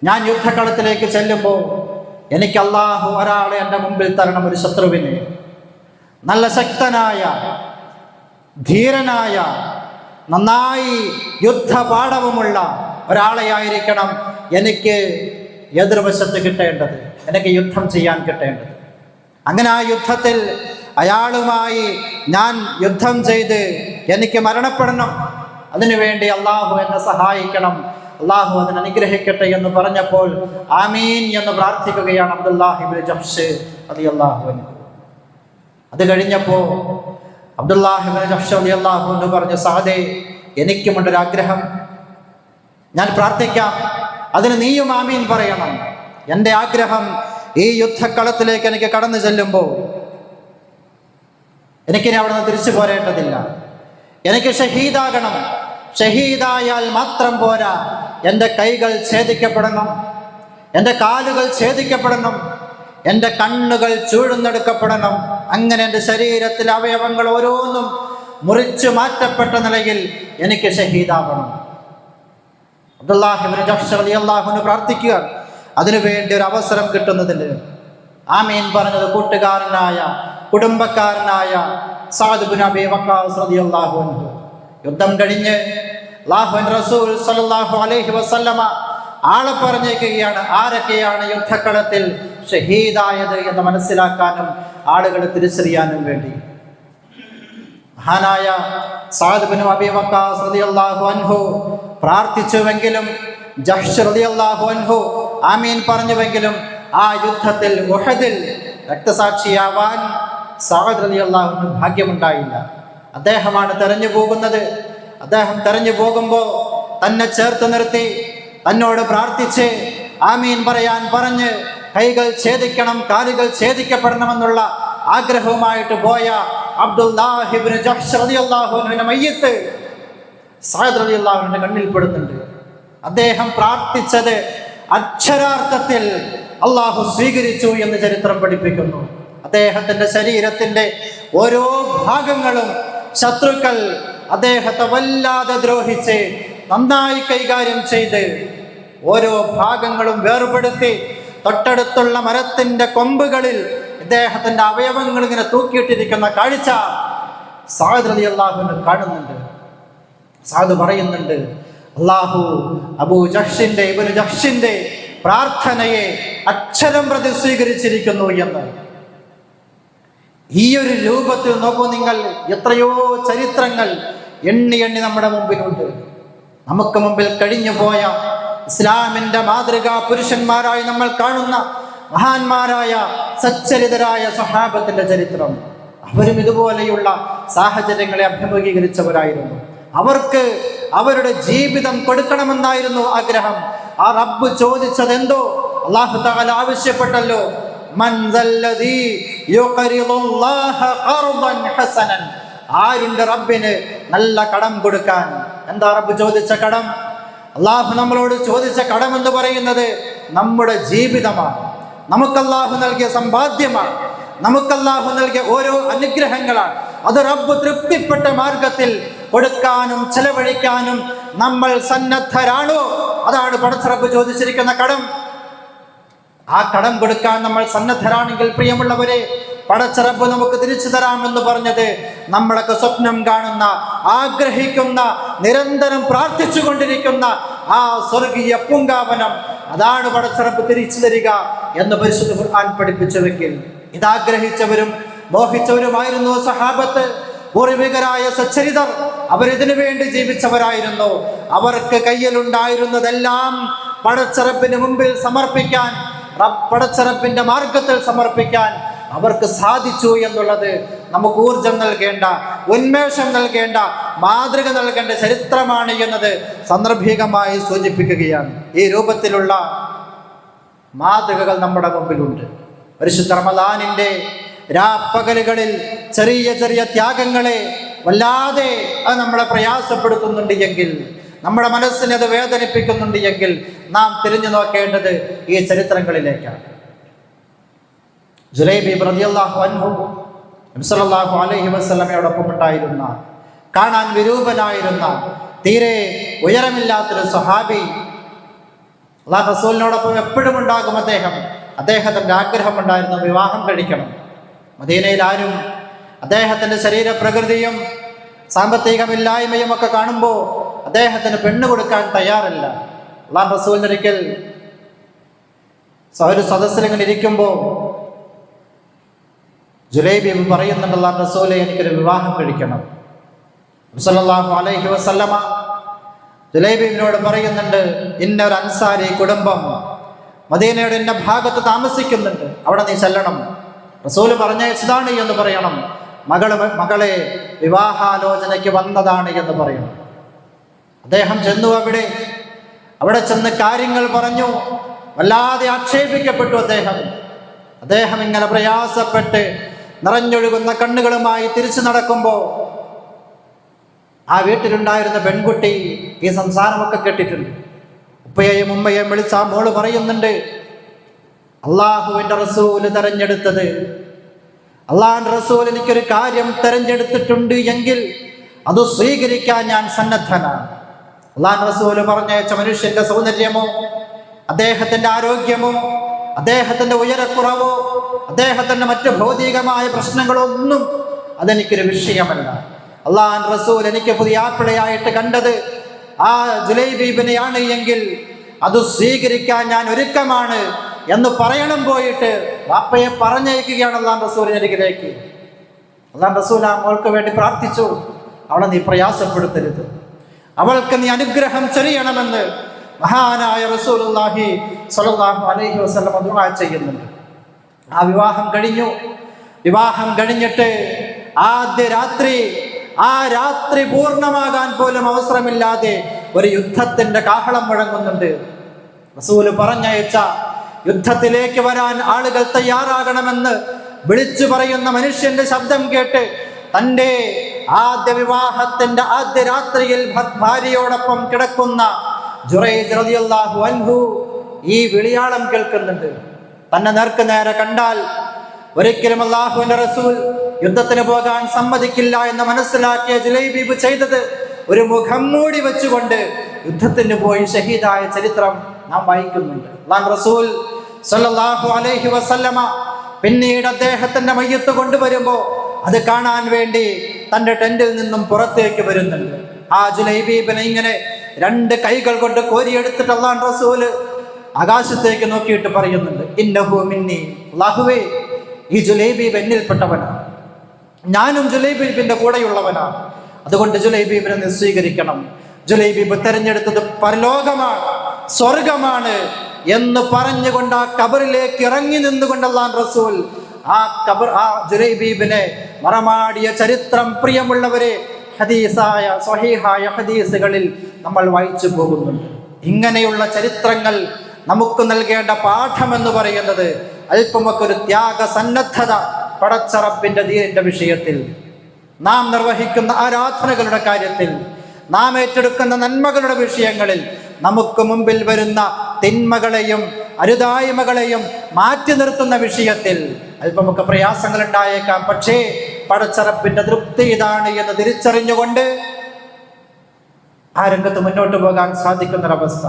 [SPEAKER 1] ഞാൻ യുദ്ധകളത്തിലേക്ക് ചെല്ലുമ്പോൾ എനിക്ക് അല്ലാഹു ഒരാളെ എൻ്റെ മുമ്പിൽ തരണം, ഒരു ശത്രുവിനെ. നല്ല ശക്തനായ, ധീരനായ, നന്നായി യുദ്ധപാഠവുമുള്ള ഒരാളെയായിരിക്കണം എനിക്ക് എതിർവശത്ത് കിട്ടേണ്ടത്, എനിക്ക് യുദ്ധം ചെയ്യാൻ കിട്ടേണ്ടത്. അങ്ങനെ ആ യുദ്ധത്തിൽ അയാളുമായി ഞാൻ യുദ്ധം ചെയ്ത് എനിക്ക് മരണപ്പെടണം. അതിനുവേണ്ടി അല്ലാഹു എന്നെ സഹായിക്കണം, അല്ലാഹു അതിനെ അനുഗ്രഹിക്കട്ടെ എന്ന് പറഞ്ഞപ്പോൾ ആമീൻ എന്ന് പ്രാർത്ഥിക്കുകയാണ് അബ്ദുല്ലാഹി ഇബ്നു ജഹ്ഷ് റളിയല്ലാഹു അൻഹു. അത് കഴിഞ്ഞപ്പോൾ അബ്ദുല്ലാഹി ഇബ്നു ജഹ്ഷ് റളിയല്ലാഹു അൻഹു പറഞ്ഞു, സഅദേ, എനിക്കുമുണ്ടൊരാഗ്രഹം, ഞാൻ പ്രാർത്ഥിക്കാം, അതിന് നീയും ആമീൻ പറയണം. എൻ്റെ ആഗ്രഹം, ഈ യുദ്ധക്കളത്തിലേക്ക് എനിക്ക് കടന്നു ചെല്ലുമ്പോൾ എനിക്കിനി അവിടെ നിന്ന് തിരിച്ചു പോരേണ്ടതില്ല. എനിക്ക് ഷഹീദാകണം. ഷഹീദായാൽ മാത്രം പോരാ, എൻ്റെ കൈകൾ ഛേദിക്കപ്പെടണം, എൻ്റെ കാലുകൾ ഛേദിക്കപ്പെടണം, എൻ്റെ കണ്ണുകൾ ചൂഴ്ന്നെടുക്കപ്പെടണം. അങ്ങനെ എൻ്റെ ശരീരത്തിലെ അവയവങ്ങൾ ഓരോന്നും മുറിച്ചു മാറ്റപ്പെട്ട നിലയിൽ എനിക്ക് ഷഹീദാവണം. അബ്ദുല്ലാഹി ഇബ്നു ജഹ്ശ് റളിയല്ലാഹു അൻഹു പ്രാർത്ഥിക്കുക, അതിനുവേണ്ടി ഒരു അവസരം കിട്ടുന്നതിന്. ആമീൻ പറഞ്ഞത് കൂട്ടുകാരനായ കുടുംബക്കാരനായ സഅദ് ഇബ്നു അബീ വഖാസ് റളിയല്ലാഹു അൻഹു. യുദ്ധം കഴിഞ്ഞ് അല്ലാഹുവിന്റെ റസൂൽ സ്വല്ലല്ലാഹു അലൈഹി വസല്ലമ ആളെ പറഞ്ഞേക്കുകയാണ്, ആരൊക്കെയാണ് യുദ്ധക്കളത്തിൽ ഷഹീദായത് എന്ന് മനസ്സിലാക്കാനും ആളുകളെ തിരിച്ചറിയാനും വേണ്ടി. മഹാനായ സഅദ് ഇബ്നു അബീ വഖാസ് റളിയല്ലാഹു അൻഹു പ്രാർത്ഥിച്ചുവെങ്കിലും, ജഹ്ശ് റളിയല്ലാഹു അൻഹു ആമീൻ പറഞ്ഞുവെങ്കിലും ആ യുദ്ധത്തിൽ ഉഹദിൽ രക്തസാക്ഷിയാവാൻ സഅദ് റളിയല്ലാഹു അൻഹു ഭാഗ്യമുണ്ടായില്ല. അദ്ദേഹമാണ് തെരഞ്ഞു പോകുന്നത്. അദ്ദേഹം തെരഞ്ഞു പോകുമ്പോൾ തന്നെ ചേർത്ത് നിർത്തി തന്നോട് പ്രാർത്ഥിച്ച് ആമീൻ പറയാൻ പറഞ്ഞ് കൈകൾ ഛേദിക്കണം, കാലുകൾ ഛേദിക്കപ്പെടണമെന്നുള്ള ആഗ്രഹവുമായിട്ട് പോയ അബ്ദുല്ലാഹി ഇബ്നു ജഹ്ശ് റളിയല്ലാഹു അൻഹുവിന്റെ മയ്യിത്ത് സഅദ് റളിയല്ലാഹു അൻഹുവിന്റെ കണ്ണിൽ പെടുന്നുണ്ട്. അദ്ദേഹം പ്രാർത്ഥിച്ചത് അക്ഷരാർത്ഥത്തിൽ അള്ളാഹു സ്വീകരിച്ചു എന്ന് ചരിത്രം പഠിപ്പിക്കുന്നു. അദ്ദേഹത്തിന്റെ ശരീരത്തിന്റെ ഓരോ ഭാഗങ്ങളും ശത്രുക്കൾ അദ്ദേഹത്തെ വല്ലാതെ ദ്രോഹിച്ച് നന്നായി കൈകാര്യം ചെയ്ത് ഓരോ ഭാഗങ്ങളും വേർപെടുത്തി തൊട്ടടുത്തുള്ള മരത്തിന്റെ കൊമ്പുകളിൽ ഇദ്ദേഹത്തിന്റെ അവയവങ്ങൾ ഇങ്ങനെ തൂക്കിയിട്ടിരിക്കുന്ന കാഴ്ച സഅദ് റളിയല്ലാഹു അൻഹു കാണുന്നുണ്ട്. സഅദ് പറയുന്നുണ്ട്, അല്ലാഹു ഇബ്നു ജഹ്ശിന്റെ പ്രാർത്ഥനയെ അക്ഷരം പ്രതി സ്വീകരിച്ചിരിക്കുന്നു എന്ന്. ഈ ഒരു രൂപത്തിൽ നോക്കൂ നിങ്ങൾ, എത്രയോ ചരിത്രങ്ങൾ എണ്ണി എണ്ണി നമ്മുടെ മുമ്പിലുണ്ട്. നമുക്ക് മുമ്പിൽ കഴിഞ്ഞു പോയ ഇസ്ലാമിന്റെ മാതൃകാ പുരുഷന്മാരായി നമ്മൾ കാണുന്ന മഹാന്മാരായ സച്ചരിതരായ സ്വഹാബത്തിന്റെ ചരിത്രം. അവരും ഇതുപോലെയുള്ള സാഹചര്യങ്ങളെ അഭിമുഖീകരിച്ചവരായിരുന്നു. അവർക്ക് അവരുടെ ജീവിതം കൊടുക്കണമെന്നായിരുന്നു ആഗ്രഹം. ആ റബ്ബ് ചോദിച്ചത് എന്തോ, അല്ലാഹു തആല ആവശ്യപ്പെട്ടല്ലോ, മൻ ദല്ലദീ യുഖരിദുല്ലാഹ ഖർദൻ ഹസനൻ. ആരുണ്ട് റബ്ബിന് നല്ല കടം കൊടുക്കാൻ? എന്താ റബ്ബ് ചോദിച്ച കടം? അല്ലാഹു നമ്മളോട് ചോദിച്ച കടം എന്ന് പറയുന്നത് നമ്മുടെ ജീവിതമാണ്. നമുക്കല്ലാഹു നൽകിയ സമ്പാദ്യമാണ്. നമുക്കല്ലാഹു നൽകിയ ഓരോ അനുഗ്രഹങ്ങളാണ്. അത് റബ്ബ് തൃപ്തിപ്പെട്ട മാർഗത്തിൽ കൊടുക്കാനും ചെലവഴിക്കാനും നമ്മൾ സന്നദ്ധരാണോ? അതാണ് പടച്ച റബ്ബ് ചോദിച്ചിരിക്കുന്ന കടം. ആ കടം കൊടുക്കാൻ നമ്മൾ സന്നദ്ധരാണെങ്കിൽ പ്രിയമുള്ളവരെ, പടച്ച റബ്ബ് നമുക്ക് തിരിച്ചു തരാമെന്ന് പറഞ്ഞത് നമ്മളൊക്കെ സ്വപ്നം കാണുന്ന, ആഗ്രഹിക്കുന്ന, നിരന്തരം പ്രാർത്ഥിച്ചു കൊണ്ടിരിക്കുന്ന ആ സ്വർഗീയ പൂങ്കാവനം, അതാണ് പടച്ച റബ്ബ് തിരിച്ചു തരിക എന്ന് പരിശുദ്ധ ഖുർആൻ പഠിപ്പിച്ചുവെങ്കിൽ ഇതാഗ്രഹിച്ചവരും മോഹിച്ചവരുമായിരുന്നു സഹാബത്ത്. പൂർവികരായ സച്ചരിതർ അവരിതിനു വേണ്ടി ജീവിച്ചവരായിരുന്നു. അവർക്ക് കയ്യിലുണ്ടായിരുന്നതെല്ലാം പടച്ച റബ്ബിന് മുമ്പിൽ സമർപ്പിക്കാൻ, പടച്ച റബ്ബിന്റെ മാർഗത്തിൽ സമർപ്പിക്കാൻ അവർക്ക് സാധിച്ചു എന്നുള്ളത് നമുക്ക് ഊർജം നൽകേണ്ട, ഉന്മേഷം നൽകേണ്ട, മാതൃക നൽകേണ്ട ചരിത്രമാണ് എന്നത് സന്ദർഭികമായി സൂചിപ്പിക്കുകയാണ്. ഈ രൂപത്തിലുള്ള മാതൃകകൾ നമ്മുടെ മുമ്പിലുണ്ട്. പരിശുദ്ധ റമദാനിന്റെ രാപ്പകലുകളിൽ ചെറിയ ചെറിയ ത്യാഗങ്ങളെ വല്ലാതെ അത് നമ്മളെ പ്രയാസപ്പെടുത്തുന്നുണ്ട് എങ്കിൽ, നമ്മുടെ മനസ്സിനെ അത് വേദനിപ്പിക്കുന്നുണ്ട് എങ്കിൽ നാം തിരിഞ്ഞു നോക്കേണ്ടത് ഈ ചരിത്രങ്ങളിലേക്കാണ്. ജുലൈബീബ് റളിയല്ലാഹു അൻഹു നബി സല്ലല്ലാഹു അലൈഹി വസല്ലമയോടൊപ്പം ഉണ്ടായിരുന്ന, കാണാൻ വിരൂപനായിരുന്ന, തീരെ ഉയരമില്ലാത്തൊരു സ്വഹാബി. അല്ലാഹു റസൂലിനോടൊപ്പം എപ്പോഴും ഉണ്ടാകും അദ്ദേഹത്തിന്റെ ആഗ്രഹമുണ്ടായിരുന്നു വിവാഹം കഴിക്കണം. മദീനയിൽ ആരും അദ്ദേഹത്തിന്റെ ശരീരപ്രകൃതിയും സാമ്പത്തികമില്ലായ്മയും ഒക്കെ കാണുമ്പോൾ അദ്ദേഹത്തിന് പെണ്ണ് കൊടുക്കാൻ തയ്യാറല്ല. അല്ലാഹു റസൂലിനൊരിക്കൽ ഒരു സദസ്സിലിങ്ങനെ ഇരിക്കുമ്പോൾ ജുലൈബീബ് പറയുന്നുണ്ട്, അല്ലാഹു റസൂലേ, എനിക്കൊരു വിവാഹം കഴിക്കണം. നബി സല്ലല്ലാഹു അലൈഹി വസല്ലമ ജുലൈബീബിനോട് പറയുന്നുണ്ട്, ഇന്നൊരു അൻസാരി കുടുംബം മദീനയുടെ ഇന്ന ഭാഗത്ത് താമസിക്കുന്നുണ്ട്, അവിടെ നീ ചെല്ലണം. റസൂല് പറഞ്ഞതാണ് എന്ന് പറയണം. മകളെ വിവാഹാലോചനയ്ക്ക് വന്നതാണ് എന്ന് പറയണം. അദ്ദേഹം ചെന്നു. അവിടെ ചെന്ന് കാര്യങ്ങൾ പറഞ്ഞു. വല്ലാതെ ആക്ഷേപിക്കപ്പെട്ടു അദ്ദേഹം ഇങ്ങനെ പ്രയാസപ്പെട്ട് നിറഞ്ഞൊഴുകുന്ന കണ്ണുകളുമായി തിരിച്ചു നടക്കുമ്പോൾ ആ വീട്ടിലുണ്ടായിരുന്ന പെൺകുട്ടി ഈ സംസാരമൊക്കെ കേട്ടിട്ടുണ്ട്. ഉപ്പയെയും ഉമ്മയെയും വിളിച്ച ആ മോള് പറയുന്നുണ്ട്, അള്ളാഹുവിന്റെ റസൂല് തെരഞ്ഞെടുത്തത്, അള്ളാഹുവിന്റെ റസൂൽ എനിക്കൊരു കാര്യം തെരഞ്ഞെടുത്തിട്ടുണ്ട് എങ്കിൽ അത് സ്വീകരിക്കാൻ ഞാൻ സന്നദ്ധനാണ്. അള്ളാഹു റസൂൽ പറഞ്ഞയച്ച മനുഷ്യന്റെ സൗന്ദര്യമോ, അദ്ദേഹത്തിന്റെ ആരോഗ്യമോ, അദ്ദേഹത്തിന്റെ ഉയരക്കുറവോ, അദ്ദേഹത്തിന്റെ മറ്റു ഭൗതികമായ പ്രശ്നങ്ങളോ ഒന്നും അതെനിക്കൊരു വിഷയമല്ല. അള്ളാഹു റസൂൽ എനിക്ക് പുതിയ ആപ്പിളയായിട്ട് കണ്ടത് ആ ജുലൈബീബിനെയാണ് എങ്കിൽ അത് സ്വീകരിക്കാൻ ഞാൻ ഒരുക്കമാണ് എന്ന് പറയണം. പോയിട്ട് വാപ്പയെ പറഞ്ഞയക്കുകയാണ് അള്ളാഹു റസൂലിനരികിലേക്ക്. അള്ളാഹു റസൂൽ ആ മോൾക്ക് വേണ്ടി പ്രാർത്ഥിച്ചു, അവളെ നീ പ്രയാസപ്പെടുത്തരുത്, അവൾക്ക് നീ അനുഗ്രഹം ചൊരിയണമെന്ന് മഹാനായ റസൂലുള്ളാഹി സ്വല്ലല്ലാഹു അലൈഹി വസല്ലം ദുആ ചെയ്യുന്നുണ്ട്. ആ വിവാഹം കഴിഞ്ഞു. വിവാഹം കഴിഞ്ഞിട്ട് ആദ്യ രാത്രി, ആ രാത്രി പൂർണ്ണമാകാൻ പോലും അവസരമില്ലാതെ ഒരു യുദ്ധത്തിന്റെ കാഹളം മുഴങ്ങുന്നുണ്ട്. റസൂല് പറഞ്ഞയച്ച യുദ്ധത്തിലേക്ക് വരാൻ ആളുകൾ തയ്യാറാകണമെന്ന് വിളിച്ചു പറയുന്ന മനുഷ്യന്റെ ശബ്ദം കേട്ട് തൻ്റെ ആദ്യ വിവാഹത്തിന്റെ ആദ്യ രാത്രിയിൽ ഭാര്യയോടൊപ്പം കിടക്കുന്ന ജുറൈജ് റളിയല്ലാഹു അൻഹു ഈ വിളിയാളം കേൾക്കുന്നുണ്ട്. തന്നെ നേർക്ക് നേരെ കണ്ടാൽ ഒരിക്കലും അല്ലാഹുവിന്റെ റസൂൽ യുദ്ധത്തിന് പോകാൻ സമ്മതിക്കില്ല എന്ന് മനസ്സിലാക്കിയ ജുലൈബീബ് ചെയ്തത് ഒരു മുഖം മൂടി വെച്ചുകൊണ്ട് യുദ്ധത്തിന് പോയി ഷഹീദായ ചരിത്രം നാം വായിക്കുന്നുണ്ട്. അല്ലാഹു റസൂൽ സ്വല്ലല്ലാഹു അലൈഹി വസല്ലമ പിന്നീട് അദ്ദേഹത്തിന്റെ മയ്യത്ത് കൊണ്ടുവരുമ്പോൾ അത് കാണാൻ വേണ്ടി തന്റെ ടെന്റിൽ നിന്നും പുറത്തേക്ക് വരുന്നുണ്ട്. ആ ജുലൈബീബിനെ ഇങ്ങനെ രണ്ട് കൈകൾ കൊണ്ട് കോരിയെടുത്തിട്ട് അല്ലാഹു റസൂല് ആകാശത്തേക്ക് നോക്കിയിട്ട് പറയുന്നുണ്ട്, ഇന്നഹു മിന്നി, അല്ലാഹുവേ ഈ ജുലൈബീബ് എന്നിൽപ്പെട്ടവനാണ്, ഞാനും ജുലൈബീബിന്റെ കൂടെയുള്ളവനാണ്, അതുകൊണ്ട് ജുലൈബീബിനെ നീ സ്വീകരിക്കണം. ജുലൈബീബ് തെരഞ്ഞെടുത്തത് പരലോകമാണ്, സ്വർഗമാണ് എന്ന് പറഞ്ഞുകൊണ്ട് ആ ഖബറിലേക്ക് ഇറങ്ങി നിന്നുകൊണ്ട് അല്ലാഹു റസൂൽ ആ ജുലൈബീബിനെ മറമാടിയ ചരിത്രം പ്രിയമുള്ളവരെ ഹദീസായ സ്വഹീഹായ ഹദീസുകളിൽ നമ്മൾ വായിച്ചു പോകുന്നുണ്ട്. ഇങ്ങനെയുള്ള ചരിത്രങ്ങൾ നമുക്ക് നൽകേണ്ട പാഠമെന്ന് പറയുന്നത് അല്പമൊക്കെ ഒരു ത്യാഗ സന്നദ്ധത പടച്ച റബ്ബിന്റെ ദീനിന്റെ വിഷയത്തിൽ, നാം നിർവഹിക്കുന്ന ആരാധനകളുടെ കാര്യത്തിൽ, നാം ഏറ്റെടുക്കുന്ന നന്മകളുടെ വിഷയങ്ങളിൽ നമുക്ക് മുമ്പിൽ വരുന്ന തിന്മകളെയും അരുതായ്മകളെയും മാറ്റി നിർത്തുന്ന വിഷയത്തിൽ അല്പമൊക്കെ പ്രയാസങ്ങൾ ഉണ്ടായേക്കാം. പക്ഷേ പടച്ച റബ്ബിന്റെ തൃപ്തി ഇതാണ് എന്ന് തിരിച്ചറിഞ്ഞുകൊണ്ട് ആ രംഗത്ത് മുന്നോട്ട് പോകാൻ സാധിക്കുന്നൊരവസ്ഥ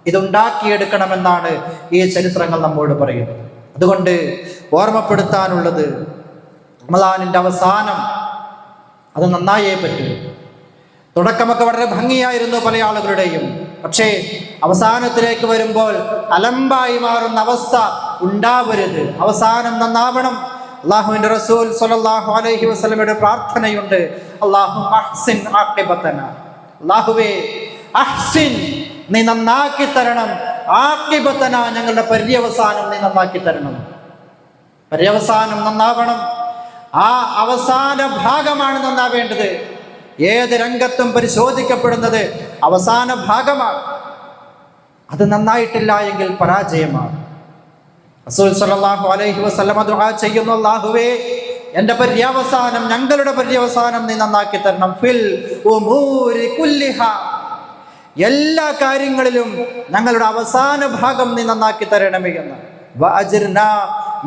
[SPEAKER 1] ഇതുണ്ടാക്കിയെടുക്കണമെന്നാണ് ഈ ചരിത്രങ്ങൾ നമ്മോട് പറയുന്നത്. അതുകൊണ്ട് ഓർമ്മപ്പെടുത്താനുള്ളത്, റമളാനിന്റെ അവസാനം അത് നന്നായേ പറ്റൂ. തുടക്കമൊക്കെ വളരെ ഭംഗിയായിരുന്നു പല ആളുകളുടെയും. പക്ഷേ അവസാനത്തിലേക്ക് വരുമ്പോൾ അലമ്പായി മാറുന്ന അവസ്ഥ ഉണ്ടാവരുത്. അവസാനം നന്നാവണം. അല്ലാഹുവിന്റെ റസൂൽ സ്വല്ലല്ലാഹു അലൈഹി വസല്ലമയുടെ പ്രാർത്ഥനയുണ്ട്, അല്ലാഹുമ്മ അഹ്സിൻ ആഖിബതന, അല്ലാഹുവേ അഹ്സിൻ, നീ നന്നാക്കി തരണം, ആഖിബതന, ഞങ്ങളുടെ പര്യവസാനം നീ നന്നാക്കി തരണം. പര്യവസാനം നന്നാവണം. ആ അവസാന ഭാഗമാണ് നന്നാവേണ്ടത്. ഏത് രംഗത്തും പരിശോധിക്കപ്പെടുന്നത് അവസാന ഭാഗമാണ്. അത് നന്നായിട്ടില്ല എങ്കിൽ പരാജയമാണ്. റസൂൽ സ്വല്ലല്ലാഹു അലൈഹി വസല്ലമ ദുആ ചെയ്യുന്നു, അല്ലാഹുവേ എൻ്റെ പര്യവസാനം, ഞങ്ങളുടെ പര്യവസാനം നീ നന്നാക്കി തരണം. ഫിൽ ഉമൂരി കുല്ലിഹാ, എല്ലാ കാര്യങ്ങളിലും ഞങ്ങളുടെ അവസാന ഭാഗം നീ നന്നാക്കി തരണമേ എന്ന്. വഅജ്ർനാ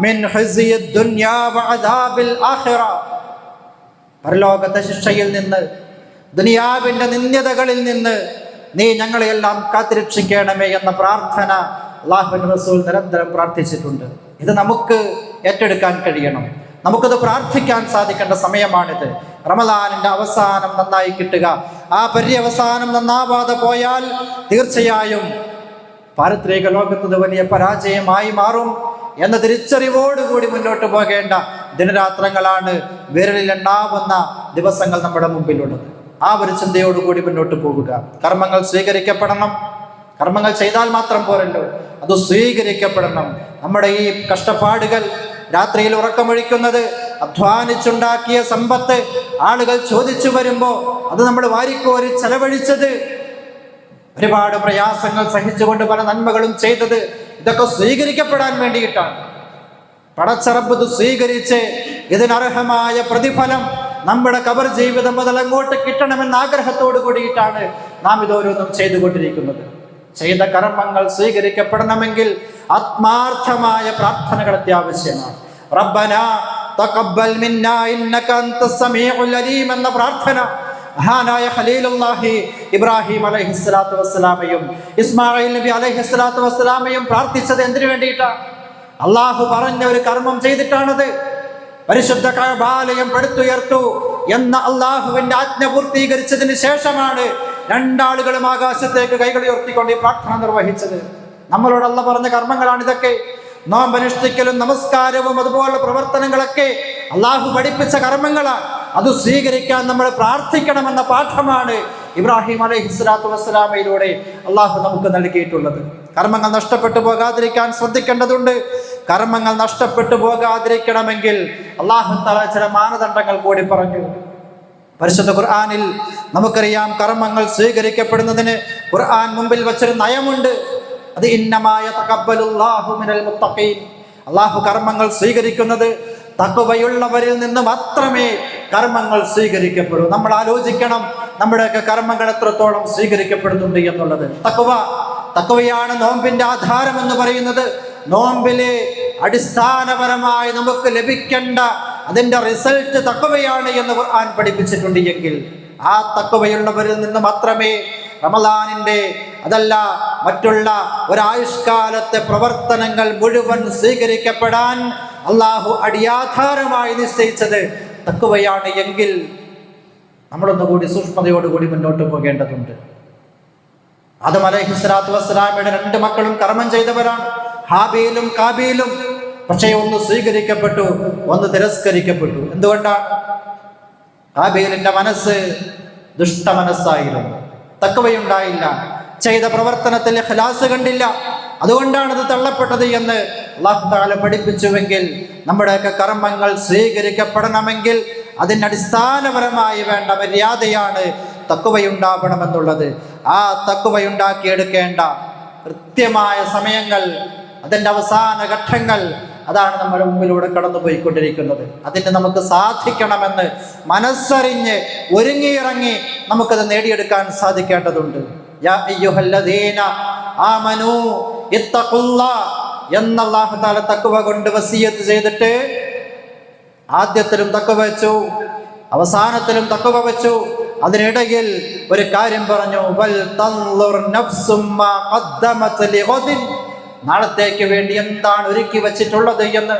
[SPEAKER 1] മിൻ ഖിസ്യിദ് ദുനിയാ വഅദാബിൽ ആഖിറ, പരലോകത്തെ ശിക്ഷയിൽ നിന്ന്, ദുനിയാവിൻ്റെ നിന്ദ്യതകളിൽ നിന്ന് നീ ഞങ്ങളെയെല്ലാം കാത്തുരക്ഷിക്കണമേ എന്ന പ്രാർത്ഥന അല്ലാഹുവിന്റെ റസൂൽ നിരന്തരം പ്രാർത്ഥിച്ചിട്ടുണ്ട്. ഇത് നമുക്ക് ഏറ്റെടുക്കാൻ കഴിയണം. നമുക്കത് പ്രാർത്ഥിക്കാൻ സാധിക്കേണ്ട സമയമാണിത്. റമളാനിന്റെ അവസാനം നന്നായി കിട്ടുക. ആ പര്യവസാനം നന്നാവാതെ പോയാൽ തീർച്ചയായും പാരത്രിക ലോകത്തത് വലിയ പരാജയമായി മാറും എന്ന തിരിച്ചറിവോടുകൂടി മുന്നോട്ട് പോകേണ്ട ദിനരാത്രങ്ങളാണ്, വിരലിലെണ്ണാവുന്ന ദിവസങ്ങൾ നമ്മുടെ മുമ്പിലുള്ളത്. ആ ഒരു ചിന്തയോടുകൂടി മുന്നോട്ട് പോവുക. കർമ്മങ്ങൾ സ്വീകരിക്കപ്പെടണം. കർമ്മങ്ങൾ ചെയ്താൽ മാത്രം പോരല്ലോ, അത് സ്വീകരിക്കപ്പെടണം. നമ്മുടെ ഈ കഷ്ടപ്പാടുകൾ, രാത്രിയിൽ ഉറക്കമൊഴിക്കുന്നത്, അധ്വാനിച്ചുണ്ടാക്കിയ സമ്പത്ത് ആളുകൾ ചോദിച്ചു വരുമ്പോൾ അത് നമ്മൾ വാരിക്കോരി ചെലവഴിച്ചത്, ഒരുപാട് പ്രയാസങ്ങൾ സഹിച്ചുകൊണ്ട് പല നന്മകളും ചെയ്തത്, ഇതൊക്കെ സ്വീകരിക്കപ്പെടാൻ വേണ്ടിയിട്ടാണ്. പടച്ച റബ്ബ് ഇത് സ്വീകരിച്ച് ഇതിനർഹമായ പ്രതിഫലം നമ്മുടെ ഖബർ ജീവിതം മുതൽ അങ്ങോട്ട് കിട്ടണമെന്ന ആഗ്രഹത്തോട് കൂടിയിട്ടാണ് നാം ഇതോരോന്നും ചെയ്തുകൊണ്ടിരിക്കുന്നത്. ചെയ്ത കർമ്മങ്ങൾ സ്വീകരിക്കപ്പെടണമെങ്കിൽ ആത്മാർത്ഥമായ പ്രാർത്ഥനകൾ അത്യാവശ്യമാണ്. റബ്ബനാ തഖബ്ബൽ മിന്നാ ഇന്നക അൻതസ് സമീഉൽ അലീം എന്ന പ്രാർത്ഥന മഹാനായ ഖലീലുല്ലാഹി ഇബ്രാഹിം അലൈഹിസ്സലാത്തു വസ്സലാമയും ഇസ്മായിൽ നബി അലൈഹിസ്സലാത്തു വസ്സലാമയും പ്രാർത്ഥിച്ചത് എന്തിനു വേണ്ടിയിട്ടാണ്? അള്ളാഹു പറഞ്ഞ ഒരു കർമ്മം ചെയ്തിട്ടാണത്. പരിശുദ്ധ കഅബാലയം പടുത്തുയർത്തു എന്ന അള്ളാഹുവിന്റെ ആജ്ഞ പൂർത്തീകരിച്ചതിന് ശേഷമാണ് രണ്ടാളുകളും ആകാശത്തേക്ക് കൈകൾ ഉയർത്തിക്കൊണ്ട് ഈ പ്രാർത്ഥന നിർവഹിച്ചത്. നമ്മളോട് അള്ളാഹ് പറഞ്ഞ കർമ്മങ്ങളാണ് ഇതൊക്കെ. നോമ്പനുഷ്ഠിക്കലും നമസ്കാരവും അതുപോലുള്ള പ്രവർത്തനങ്ങളൊക്കെ അള്ളാഹു പഠിപ്പിച്ച കർമ്മങ്ങളാണ്. അത് സ്വീകരിക്കാൻ നമ്മൾ പ്രാർത്ഥിക്കണമെന്ന പാഠമാണ് ഇബ്രാഹിം അലൈഹിസ്സലാത്തു വസ്സലാമയിലൂടെ അള്ളാഹു നമുക്ക് നൽകിയിട്ടുള്ളത്. കർമ്മങ്ങൾ നഷ്ടപ്പെട്ടു പോകാതിരിക്കാൻ ശ്രദ്ധിക്കേണ്ടതുണ്ട്. കർമ്മങ്ങൾ നഷ്ടപ്പെട്ടു പോകാതിരിക്കണമെങ്കിൽ അള്ളാഹു തആല ചില മാനദണ്ഡങ്ങൾ കൂടി പറഞ്ഞു. പരിശുദ്ധ ഖുർആനിൽ നമുക്കറിയാം, കർമ്മങ്ങൾ സ്വീകരിക്കപ്പെടുന്നതിന് ഖുർആൻ മുമ്പിൽ വെച്ചൊരു നയമുണ്ട്. അത് ഇന്നമാ യതഖബ്ബലുല്ലാഹു മിനൽ മുത്തഖീൻ. അള്ളാഹു കർമ്മങ്ങൾ സ്വീകരിക്കുന്നത് തഖ്വയുള്ളവരിൽ നിന്ന് മാത്രമേ കർമ്മങ്ങൾ സ്വീകരിക്കപ്പെടൂ. നമ്മൾ ആലോചിക്കണം, നമ്മുടെയൊക്കെ കർമ്മങ്ങൾ എത്രത്തോളം സ്വീകരിക്കപ്പെടുന്നുണ്ട് എന്നുള്ളത്. തഖ്വയാണ് നോമ്പിന്റെ ആധാരം എന്ന് പറയുന്നത്. നോമ്പിലെ അടിസ്ഥാനപരമായി നമുക്ക് ലഭിക്കേണ്ട അതിന്റെ റിസൾട്ട് തഖ്വയാണ് എന്ന് ഖുർആൻ പഠിപ്പിച്ചിട്ടുണ്ട്. എങ്കിൽ ആ തഖ്വയുള്ളവരിൽ നിന്ന് മാത്രമേ റമളാനിന്റെ അതല്ല മറ്റുള്ള ഒരായുഷ്കാലത്തെ പ്രവർത്തനങ്ങൾ മുഴുവൻ സ്വീകരിക്കപ്പെടാൻ അള്ളാഹു അടിയാധാരമായി നിശ്ചയിച്ചത് തഖ്വയാണ്. എങ്കിൽ നമ്മളൊന്നുകൂടി സൂക്ഷ്മതയോടുകൂടി മുന്നോട്ട് പോകേണ്ടതുണ്ട്. ആദം അലൈഹിസ്സലാത്തു വസ്സലാമയുടെ 2 മക്കളും കർമ്മം ചെയ്തവരാണ്, ഹാബീലും കാബീലും. പക്ഷേ ഒന്ന് സ്വീകരിക്കപ്പെട്ടു, ഒന്ന് തിരസ്കരിക്കപ്പെട്ടു. എന്തുകൊണ്ടാണ്? ഹാബീലിന്റെ മനസ്സ് ദുഷ്ട മനസ്സായിരുന്നു, തഖ്വയുണ്ടായില്ല, ചെയ്ത പ്രവർത്തനത്തിൽ ഇഖ്ലാസ് കണ്ടില്ല. അതുകൊണ്ടാണ് ഇത് തള്ളപ്പെട്ടത് എന്ന് അല്ലാഹു തആല പഠിപ്പിച്ചുവെങ്കിൽ നമ്മുടെയൊക്കെ കർമ്മങ്ങൾ സ്വീകരിക്കപ്പെടണമെങ്കിൽ അതിന് അടിസ്ഥാനപരമായി വേണ്ട മര്യാദയാണ് തഖ്വയുണ്ടാവണമെന്നുള്ളത്. ആ തഖ്വയുണ്ടാക്കിയെടുക്കേണ്ട കൃത്യമായ സമയങ്ങൾ, അതിൻ്റെ അവസാന ഘട്ടങ്ങൾ, അതാണ് നമ്മുടെ മുമ്പിലൂടെ കടന്നുപോയിക്കൊണ്ടിരിക്കുന്നത്. അതിന് നമുക്ക് സാധിക്കണമെന്ന് മനസ്സറിഞ്ഞ് ഒരുങ്ങിയിറങ്ങി നമുക്കത് നേടിയെടുക്കാൻ സാധിക്കേണ്ടതുണ്ട്. യാ അയ്യുഹല്ലദീന ആമനൂ ഇത്തഖുല്ലാഹ് എന്ന് അല്ലാഹു തആല തഖ്വ കൊണ്ട് വസിയത്ത് ചെയ്തിട്ട് ആദ്യത്തിലും തഖ്വ വെച്ചു, അവസാനത്തിലും തഖ്വ വെച്ചു. അതിനിടയിൽ ഒരു കാര്യം പറഞ്ഞു, വൽ തൻളുർ നഫ്സും മാ ഖദ്ദമത് ലിഗദിൻ. നാളത്തേക്ക് വേണ്ടി എന്താണ് ഒരുക്കി വച്ചിട്ടുള്ളത് എന്ന്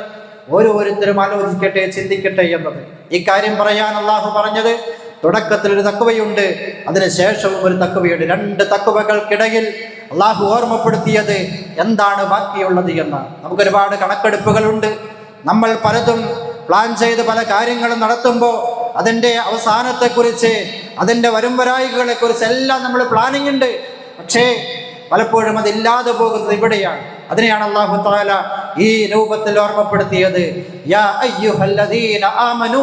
[SPEAKER 1] ഓരോരുത്തരും ആലോചിക്കട്ടെ, ചിന്തിക്കട്ടെ എന്നത്. ഈ കാര്യം പറയാൻ അള്ളാഹു പറഞ്ഞത് തുടക്കത്തിൽ ഒരു തഖ്വയുണ്ട്, അതിനുശേഷവും ഒരു തഖ്വയുണ്ട്. 2 തഖ്വകൾക്കിടയിൽ അള്ളാഹു ഓർമ്മപ്പെടുത്തിയത് എന്താണ് ബാക്കിയുള്ളത് എന്ന്. നമുക്കൊരുപാട് കണക്കെടുപ്പുകളുണ്ട്. നമ്മൾ പലതും പ്ലാൻ ചെയ്ത് പല കാര്യങ്ങളും നടത്തുമ്പോൾ അതിൻ്റെ അവസാനത്തെക്കുറിച്ച്, അതിൻ്റെ വരുംവരായികളെ കുറിച്ച് എല്ലാം നമ്മൾ പ്ലാനിങ് ഉണ്ട്. പക്ഷേ പലപ്പോഴും അതില്ലാതെ പോകുന്നത് ഇവിടെയാണ്. അതിനെയാണ് അല്ലാഹു തആല ഈ രൂപത്തിൽ ഓർമ്മപ്പെടുത്തിയത്. യാ അയ്യുഹല്ലദീന ആമനൂ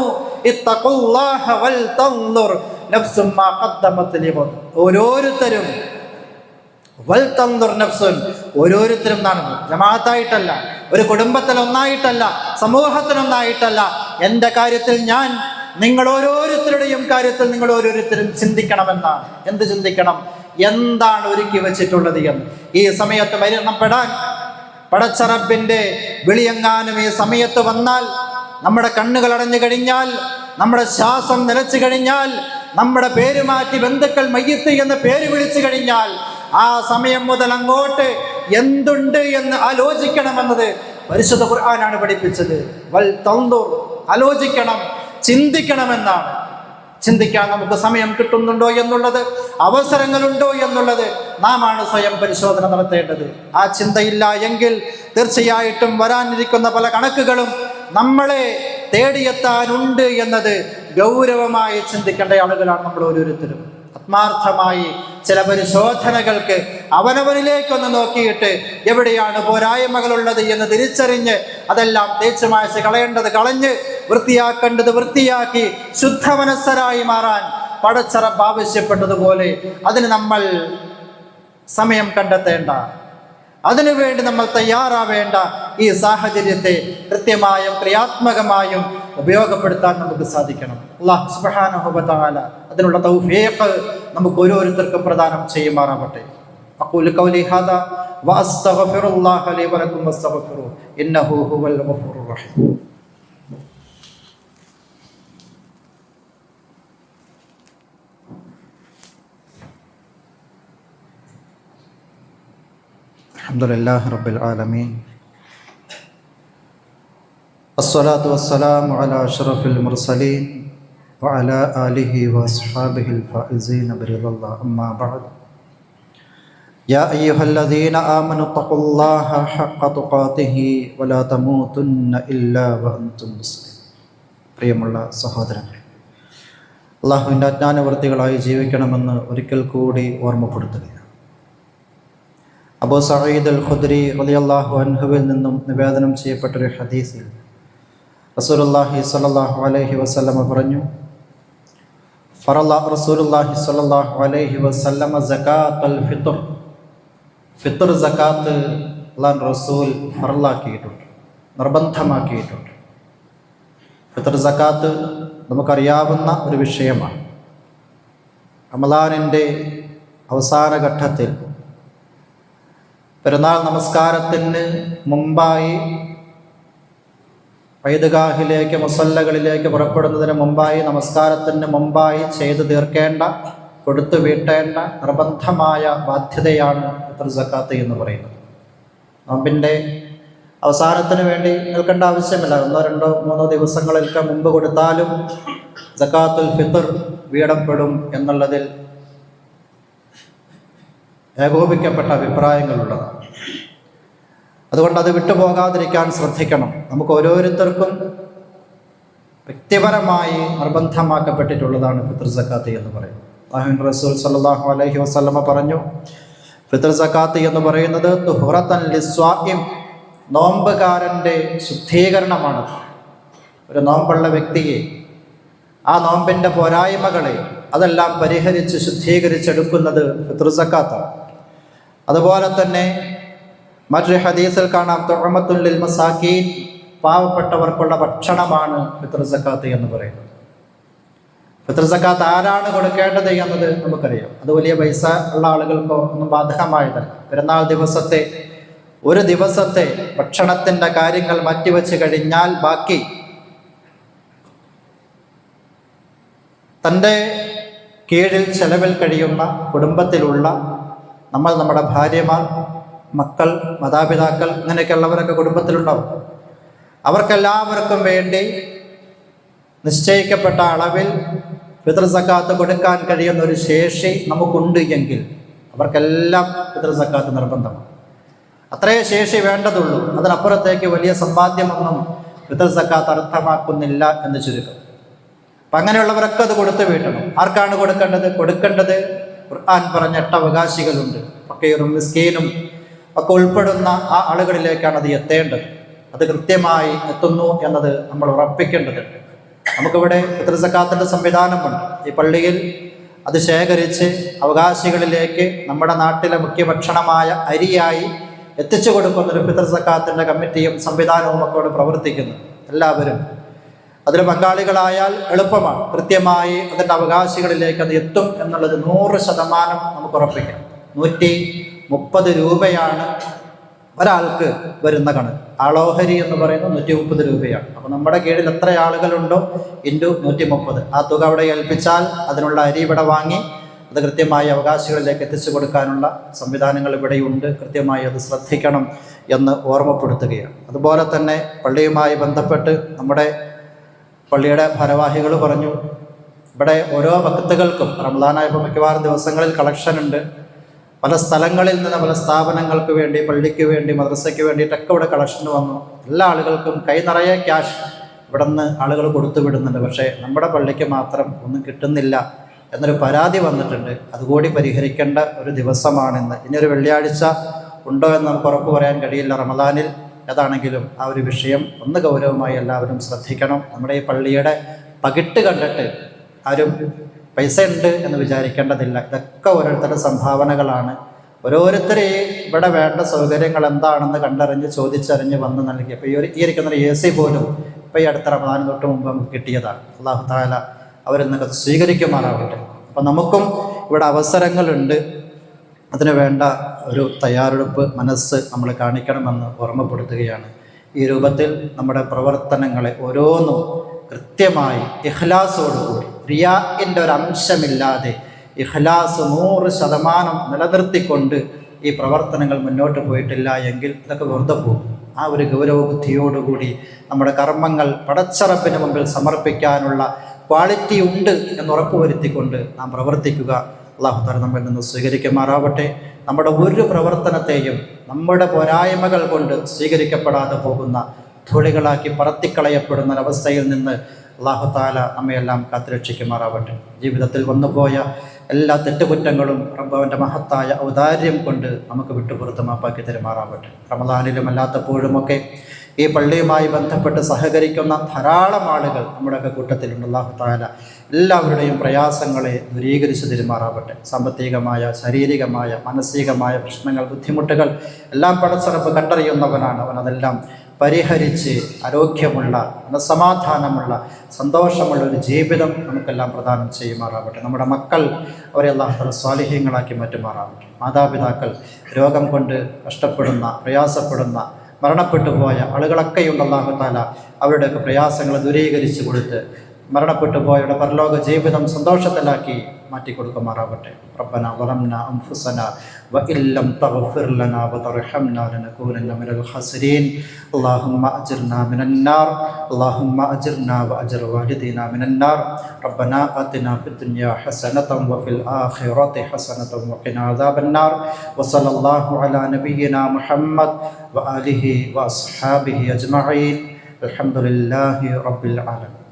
[SPEAKER 1] ഇത്തഖുല്ലാഹ വൽ തൻളുർ നഫ്സും മാ ഖദ്ദമത് ലിഗദ്. ഓരോരുത്തരും വൽ തൻളുർ നഫ്സുൻ, ഓരോരുത്തരും എന്നാണ്, ജമാഅത്തായിട്ടല്ല, ഒരു കുടുംബത്തിൽ ഒന്നായിട്ടല്ല, സമൂഹത്തിനൊന്നായിട്ടല്ല. എൻ്റെ കാര്യത്തിൽ ഞാൻ, നിങ്ങൾ ഓരോരുത്തരുടെയും കാര്യത്തിൽ നിങ്ങൾ ഓരോരുത്തരും ചിന്തിക്കണമെന്നാണ്. എന്ത് ചിന്തിക്കണം? എന്താണ് ഒരുക്കി വെച്ചിട്ടുള്ളത് എന്ന്. ഈ സമയത്ത് മരണപ്പെടാൻ പടച്ച റബ്ബിന്റെ വിളിയെങ്ങാനും ഈ സമയത്ത് വന്നാൽ, നമ്മുടെ കണ്ണുകൾ അടഞ്ഞു കഴിഞ്ഞാൽ, നമ്മുടെ ശ്വാസം നിലച്ചു കഴിഞ്ഞാൽ, നമ്മുടെ പേര് മാറ്റി ബന്ധുക്കൾ മയ്യിത്ത് എന്ന പേര് വിളിച്ചു കഴിഞ്ഞാൽ, ആ സമയം മുതൽ അങ്ങോട്ട് എന്തുണ്ട് എന്ന് ആലോചിക്കണമെന്നത് പരിശുദ്ധ ഖുർആനാണ് പഠിപ്പിച്ചത്. വൽ തൻദുർ, ആലോചിക്കണം, ചിന്തിക്കണമെന്നാണ്. ചിന്തിക്കാൻ നമുക്ക് സമയം കിട്ടുന്നുണ്ടോ എന്നുള്ളത്, അവസരങ്ങളുണ്ടോ എന്നുള്ളത് നാമാണ് സ്വയം പരിശോധന നടത്തേണ്ടത്. ആ ചിന്തയില്ല എങ്കിൽ തീർച്ചയായിട്ടും വരാനിരിക്കുന്ന പല കണക്കുകളും നമ്മളെ തേടിയെത്താനുണ്ട് എന്നത് ഗൗരവമായി ചിന്തിക്കേണ്ട ആളുകളാണ് നമ്മൾ ഓരോരുത്തരും. ആത്മാർത്ഥമായി ചില പരിശോധനകൾക്ക് അവനവനിലേക്കൊന്ന് നോക്കിയിട്ട് എവിടെയാണ് പോരായ്മകളുള്ളത് എന്ന് തിരിച്ചറിഞ്ഞ് അതെല്ലാം തേച്ചു മായ്ച്ച് കളയേണ്ടത് കളഞ്ഞ് വൃത്തിയാക്കേണ്ടത് വൃത്തിയാക്കി ശുദ്ധമനസ്സരായി മാറാൻ പടച്ച റബ്ബ് ആവശ്യപ്പെട്ടതുപോലെ അതിന് നമ്മൾ സമയം കണ്ടെത്തേണ്ട, അതിനുവേണ്ടി നമ്മൾ തയ്യാറാവേണ്ട ഈ സാഹചര്യത്തെ കൃത്യമായും ക്രിയാത്മകമായും ഉപയോഗപ്പെടുത്താൻ നമുക്ക് സാധിക്കണം. അല്ലാഹു സുബ്ഹാനഹു വ തആല അതിനുള്ള തൗഫീഖ് നമുക്ക് ഓരോരുത്തർക്കും പ്രദാനം ചെയ്യുമാറാവട്ടെ. അഖൂലു ഖൗലി ഹാദാ വ അസ്തഗ്ഫിറുല്ലാഹ ലി വ ലക്കും വസ്തഗ്ഫിറൂ ഇന്നഹു ഹുവൽ ഗഫൂറുർ റഹീം. അൽഹംദുലില്ലാഹി റബ്ബിൽ ആലമീൻ അസ്സലാത്തു വസ്സലാമു അലാ അഷ്റഫിൽ മുർസലീൻ വഅലാ ആലിഹി വഅസ്ഹാബിഹിൽ ഫായിസീന ബിറിദല്ലാഹി അമ്മാ ബഅദ് യാ അയ്യുഹല്ലദീന ആമനു തഖുല്ലാഹ ഹഖ്ക തുഖാതിഹി വലാ തമൂതുന്ന ഇല്ലാ വഅൻതും മുസ്ലിമൂൻ. പ്രിയമുള്ള സഹോദരങ്ങളെ, അല്ലാഹുവിൻ്റെ അജ്ഞാനവർത്തികളായി ജീവിക്കണമെന്ന് ഒരിക്കൽ കൂടി ഓർമ്മപ്പെടുത്തുകയാണ്. അബൂ സഈദ് അൽ ഖുദ്രി റളിയല്ലാഹു അൻഹുവിൽ നിന്നും നിവേദനം ചെയ്യപ്പെട്ടൊരു ഹദീസിൽ റസൂലുള്ളാഹി സ്വല്ലല്ലാഹു അലൈഹി വസല്ലമ പറഞ്ഞു, ഫറള റസൂലുള്ളാഹി സ്വല്ലല്ലാഹു അലൈഹി വസല്ലമ സകാത്തുൽ ഫിത്ർ. ഫിത്ർ സകാത്ത് അല്ലാഹു റസൂൽ ഫറളാക്കിയിട്ടുണ്ട്, നിർബന്ധമാക്കിയിട്ടുണ്ട്. ഫിത്ർ സകാത്ത് നമുക്കറിയാവുന്ന ഒരു വിഷയമാണ്. റമളാനിൻ്റെ അവസാന ഘട്ടത്തിൽ പെരുന്നാൾ നമസ്കാരത്തിന് മുമ്പായി ഈദ്ഗാഹിലേക്ക് മുസല്ലകളിലേക്ക് പുറപ്പെടുന്നതിന് മുമ്പായി, നമസ്കാരത്തിന് മുമ്പായി ചെയ്തു തീർക്കേണ്ട, കൊടുത്തു വീട്ടേണ്ട നിർബന്ധമായ ബാധ്യതയാണ് ഫിത്ർ സക്കാത്ത് എന്ന് പറയുന്നത്. നോമ്പിൻ്റെ അവസാനത്തിന് വേണ്ടി നിൽക്കേണ്ട ആവശ്യമില്ല. 1, 2, 3 ദിവസങ്ങൾക്ക് മുമ്പ് കൊടുത്താലും സക്കാത്തുൽ ഫിത്ർ വീടപ്പെടും എന്നുള്ളതിൽ ഏകോപിക്കപ്പെട്ട അഭിപ്രായങ്ങളുള്ളതാണ്. അതുകൊണ്ട് അത് വിട്ടുപോകാതിരിക്കാൻ ശ്രദ്ധിക്കണം. നമുക്ക് ഓരോരുത്തർക്കും വ്യക്തിപരമായി നിർബന്ധമാക്കപ്പെട്ടിട്ടുള്ളതാണ് ഫിത്ർ സക്കാത്ത് എന്ന് പറയുന്നത്. അല്ലാഹുവിൻ്റെ റസൂൽ സല്ലല്ലാഹു അലൈഹി വസല്ലമ പറഞ്ഞു, ഫിത്ർ സക്കാത്ത് എന്ന് പറയുന്നത് തുഹ്റത്തൻ ലിസ്വാഇം, നോമ്പുകാരൻ്റെ ശുദ്ധീകരണമാണ്. ഒരു നോമ്പുള്ള വ്യക്തിയെ, ആ നോമ്പിൻ്റെ പോരായ്മകളെ അതെല്ലാം പരിഹരിച്ച് ശുദ്ധീകരിച്ചെടുക്കുന്നത് ഫിത്ർ സക്കാത്താണ്. അതുപോലെ തന്നെ മറ്റൊരു ഹദീസിൽ കാണാം, തുഅമത്തുൽ ലിൽ മസാകീൻ, പാവപ്പെട്ടവർക്കുള്ള ഭക്ഷണമാണ് ഫിത്ർ സക്കാത്ത് എന്ന് പറയുന്നത്. ഫിത്ർ സക്കാത്ത് ആരാണ് കൊടുക്കേണ്ടത് എന്നത് നമുക്കറിയാം. അത് വലിയ പൈസ ഉള്ള ആളുകൾക്കോ ഒന്നും ബാധകമായതല്ല. പെരുന്നാൾ ദിവസത്തെ ഒരു ദിവസത്തെ ഭക്ഷണത്തിൻ്റെ കാര്യങ്ങൾ മാറ്റിവെച്ച് കഴിഞ്ഞാൽ ബാക്കി തൻ്റെ കീഴിൽ ചെലവിൽ കഴിയുന്ന കുടുംബത്തിലുള്ള നമ്മൾ, നമ്മുടെ ഭാര്യമാർ, മക്കൾ, മാതാപിതാക്കൾ, ഇങ്ങനെയൊക്കെയുള്ളവരൊക്കെ കുടുംബത്തിലുണ്ടാവും. അവർക്കെല്ലാവർക്കും വേണ്ടി നിശ്ചയിക്കപ്പെട്ട അളവിൽ ഫിത്ർ സക്കാത്ത് കൊടുക്കാൻ കഴിയുന്ന ഒരു ശേഷി നമുക്കുണ്ട് എങ്കിൽ അവർക്കെല്ലാം ഫിത്ർ സക്കാത്ത് നിർബന്ധമാണ്. അത്രയേ ശേഷി വേണ്ടതുള്ളൂ. അതിനപ്പുറത്തേക്ക് വലിയ സമ്പാദ്യമൊന്നും ഫിത്ർ സക്കാത്ത് അർത്ഥമാക്കുന്നില്ല എന്ന് ചുരുക്കം. അപ്പം അങ്ങനെയുള്ളവരൊക്കെ അത് കൊടുത്തു വീട്ടണം. ആർക്കാണ് കൊടുക്കേണ്ടത്? ഖുർആൻ പറഞ്ഞ 8 അവകാശികളുണ്ട്. ഫക്കീറും മിസ്കീനും ഒക്കെ ഉൾപ്പെടുന്ന ആ ആളുകളിലേക്കാണ് അത് എത്തേണ്ടത്. അത് കൃത്യമായി എത്തുന്നു എന്നത് നമ്മൾ ഉറപ്പിക്കേണ്ടതുണ്ട്. നമുക്കിവിടെ ഫിത്ർ സക്കാത്തിൻ്റെ സംവിധാനമുണ്ട്. ഈ പള്ളിയിൽ അത് ശേഖരിച്ച് അവകാശികളിലേക്ക് നമ്മുടെ നാട്ടിലെ മുഖ്യഭക്ഷണമായ അരിയായി എത്തിച്ചു കൊടുക്കുന്നൊരു ഫിത്ർ സക്കാത്തിൻ്റെ കമ്മിറ്റിയും സംവിധാനവും ഒക്കെ ഇവിടെ പ്രവർത്തിക്കുന്നു. എല്ലാവരും അതിൽ പങ്കാളികളായാൽ എളുപ്പമാണ്. കൃത്യമായി അതിൻ്റെ അവകാശികളിലേക്ക് അത് എത്തും എന്നുള്ളത് 100% നമുക്ക് ഉറപ്പിക്കാം. 130 രൂപയാണ് ഒരാൾക്ക് വരുന്ന കണക്ക്. ആളോഹരി എന്ന് പറയുന്നത് 130 രൂപയാണ്. അപ്പോൾ നമ്മുടെ കീഴിൽ എത്ര ആളുകളുണ്ടോ ഇൻറ്റു 130, ആ തുക അവിടെ ഏൽപ്പിച്ചാൽ അതിനുള്ള അരി ഇവിടെ വാങ്ങി അത് കൃത്യമായി അവകാശികളിലേക്ക് എത്തിച്ചു കൊടുക്കാനുള്ള സംവിധാനങ്ങൾ ഇവിടെയുണ്ട്. കൃത്യമായി അത് ശ്രദ്ധിക്കണം എന്ന് ഓർമ്മപ്പെടുത്തുകയാണ്. അതുപോലെ തന്നെ പള്ളിയുമായി ബന്ധപ്പെട്ട് നമ്മുടെ പള്ളിയുടെ ഭാരവാഹികൾ പറഞ്ഞു, ഇവിടെ ഓരോ വക്തുകൾക്കും റമളാനായപ്പോൾ മിക്കവാറും ദിവസങ്ങളിൽ കളക്ഷൻ ഉണ്ട്. പല സ്ഥലങ്ങളിൽ നിന്ന് പല സ്ഥാപനങ്ങൾക്ക് വേണ്ടി, പള്ളിക്ക് വേണ്ടി, മദ്രസയ്ക്ക് വേണ്ടിയിട്ടൊക്കെ ഇവിടെ കളക്ഷൻ വന്നു. എല്ലാ ആളുകൾക്കും കൈ നിറയെ ക്യാഷ് ഇവിടെ നിന്ന് ആളുകൾ കൊടുത്തു വിടുന്നുണ്ട്. പക്ഷേ നമ്മുടെ പള്ളിക്ക് മാത്രം ഒന്നും കിട്ടുന്നില്ല എന്നൊരു പരാതി വന്നിട്ടുണ്ട്. അതുകൂടി പരിഹരിക്കേണ്ട ഒരു ദിവസമാണിന്ന്. ഇനിയൊരു വെള്ളിയാഴ്ച ഉണ്ടോ എന്ന് നമുക്ക് ഉറപ്പ് പറയാൻ കഴിയില്ല റമളാനിൽ. ഏതാണെങ്കിലും ആ ഒരു വിഷയം ഒന്ന് ഗൗരവമായി എല്ലാവരും ശ്രദ്ധിക്കണം. നമ്മുടെ ഈ പള്ളിയുടെ പകിട്ട് കണ്ടിട്ട് ആരും പൈസ ഉണ്ട് എന്ന് വിചാരിക്കേണ്ടതില്ല. ഇതൊക്കെ ഓരോരുത്തരുടെ സംഭാവനകളാണ്. ഓരോരുത്തരെ ഇവിടെ വേണ്ട സൗകര്യങ്ങൾ എന്താണെന്ന് കണ്ടറിഞ്ഞ് ചോദിച്ചറിഞ്ഞ് വന്ന് നൽകി. അപ്പോൾ ഈ ഇരിക്കുന്ന AC പോലും ഇപ്പോൾ ഈ അടുത്ത റമളാൻ തൊട്ട് മുമ്പ് നമുക്ക് കിട്ടിയതാണ്. അല്ലാഹു തആല അവരിൽ നിന്നൊക്കെ സ്വീകരിക്കുമാറാവട്ടെ. അപ്പം നമുക്കും ഇവിടെ അവസരങ്ങളുണ്ട്. അതിനു വേണ്ട ഒരു തയ്യാറെടുപ്പ് മനസ്സ് നമ്മൾ കാണിക്കണമെന്ന് ഓർമ്മപ്പെടുത്തുകയാണ്. ഈ രൂപത്തിൽ നമ്മുടെ പ്രവർത്തനങ്ങളെ ഓരോന്നും കൃത്യമായി ഇഖ്ലാസോടുകൂടി, റിയാഇൻ്റെ ഒരു അംശമില്ലാതെ ഇഖ്ലാസ് 100% നിലനിർത്തിക്കൊണ്ട് ഈ പ്രവർത്തനങ്ങൾ മുന്നോട്ട് പോയിട്ടില്ല എങ്കിൽ ഇതൊക്കെ വെറുതെ പോകും. ആ ഒരു ഗൗരവബുദ്ധിയോടുകൂടി നമ്മുടെ കർമ്മങ്ങൾ പടച്ചറപ്പിന് മുമ്പിൽ സമർപ്പിക്കാനുള്ള ക്വാളിറ്റി ഉണ്ട് എന്ന് ഉറപ്പുവരുത്തിക്കൊണ്ട് നാം പ്രവർത്തിക്കുക. അല്ലാഹു തആല നമ്മിൽ നിന്ന് സ്വീകരിക്കുമാറാവട്ടെ. നമ്മുടെ ഒരു പ്രവർത്തനത്തെയും നമ്മുടെ പോരായ്മകൾ കൊണ്ട് സ്വീകരിക്കപ്പെടാതെ പോകുന്ന ധൂളികളാക്കി പറത്തിക്കളയപ്പെടുന്ന ഒരവസ്ഥയിൽ നിന്ന് അല്ലാഹു തആല നമ്മയെല്ലാം കാത്തുരക്ഷിക്കുമാറാവട്ടെ. ജീവിതത്തിൽ വന്നുപോയ എല്ലാ തെറ്റുകുറ്റങ്ങളും റബ്ബവൻ്റെ മഹത്തായ ഔദാര്യം കൊണ്ട് നമുക്ക് വിട്ടുപുറത്ത് മാപ്പാക്കി തരുമാറാവട്ടെ. റമദാനിലും അല്ലാത്തപ്പോഴുമൊക്കെ ഈ പള്ളിയുമായി ബന്ധപ്പെട്ട് സഹകരിക്കുന്ന ധാരാളം ആളുകൾ നമ്മുടെയൊക്കെ കൂട്ടത്തിലുണ്ട്. അല്ലാഹു തആല എല്ലാവരുടെയും പ്രയാസങ്ങളെ ദൂരീകരിച്ച് തരുമാറാവട്ടെ. സാമ്പത്തികമായ, ശാരീരികമായ, മാനസികമായ പ്രശ്നങ്ങൾ, ബുദ്ധിമുട്ടുകൾ എല്ലാം പടച്ചറപ്പ് കണ്ടറിയുന്നവനാണ്. അവനതെല്ലാം പരിഹരിച്ച് ആരോഗ്യമുള്ള, മനസ്സമാധാനമുള്ള, സന്തോഷമുള്ള ഒരു ജീവിതം നമുക്കെല്ലാം പ്രദാനം ചെയ്യുമാറാവട്ടെ. നമ്മുടെ മക്കൾ അവരെ അല്ലാഹു തആല സ്വാലിഹീങ്ങളാക്കി മാറ്റുമാറാവട്ടെ. മാതാപിതാക്കൾ രോഗം കൊണ്ട് കഷ്ടപ്പെടുന്ന, പ്രയാസപ്പെടുന്ന, മരണപ്പെട്ടു പോയ ആളുകളൊക്കെയുണ്ട്. അല്ലാഹു തആല അവരുടെയൊക്കെ പ്രയാസങ്ങൾ ദൂരീകരിച്ച് കൊടുത്ത് മരണപ്പെട്ടു പോയവരുടെ പരലോക ജീവിതം സന്തോഷത്തിലാക്കി മാറ്റിക്കൊടുക്കുമാറാവട്ടെ. റബ്ബനാ ളലംനാ അൻഫുസനാ വഇല്ലം തഗ്ഫിർ ലനാ വതർഹംനാ ലനകൂനന്ന മിനൽ ഖാസിരീൻ. അല്ലാഹുമ്മ അജിർനാ മിനന്നാർ, അല്ലാഹുമ്മ അജിർനാ വഅജിർ വാലിദീനാ മിനന്നാർ. റബ്ബനാ ആതിനാ ഫിദ്ദുനിയാ ഹസനതൻ വഫിൽ ആഖിറതി ഹസനതൻ വഖിനാ അദാബന്നാർ. വസല്ലല്ലാഹു അലാ നബിയ്യിനാ മുഹമ്മദ് വആലിഹി വഅസ്ഹാബിഹി അജ്മഈൻ. അൽഹംദുലില്ലാഹി റബ്ബിൽ ആലമീൻ.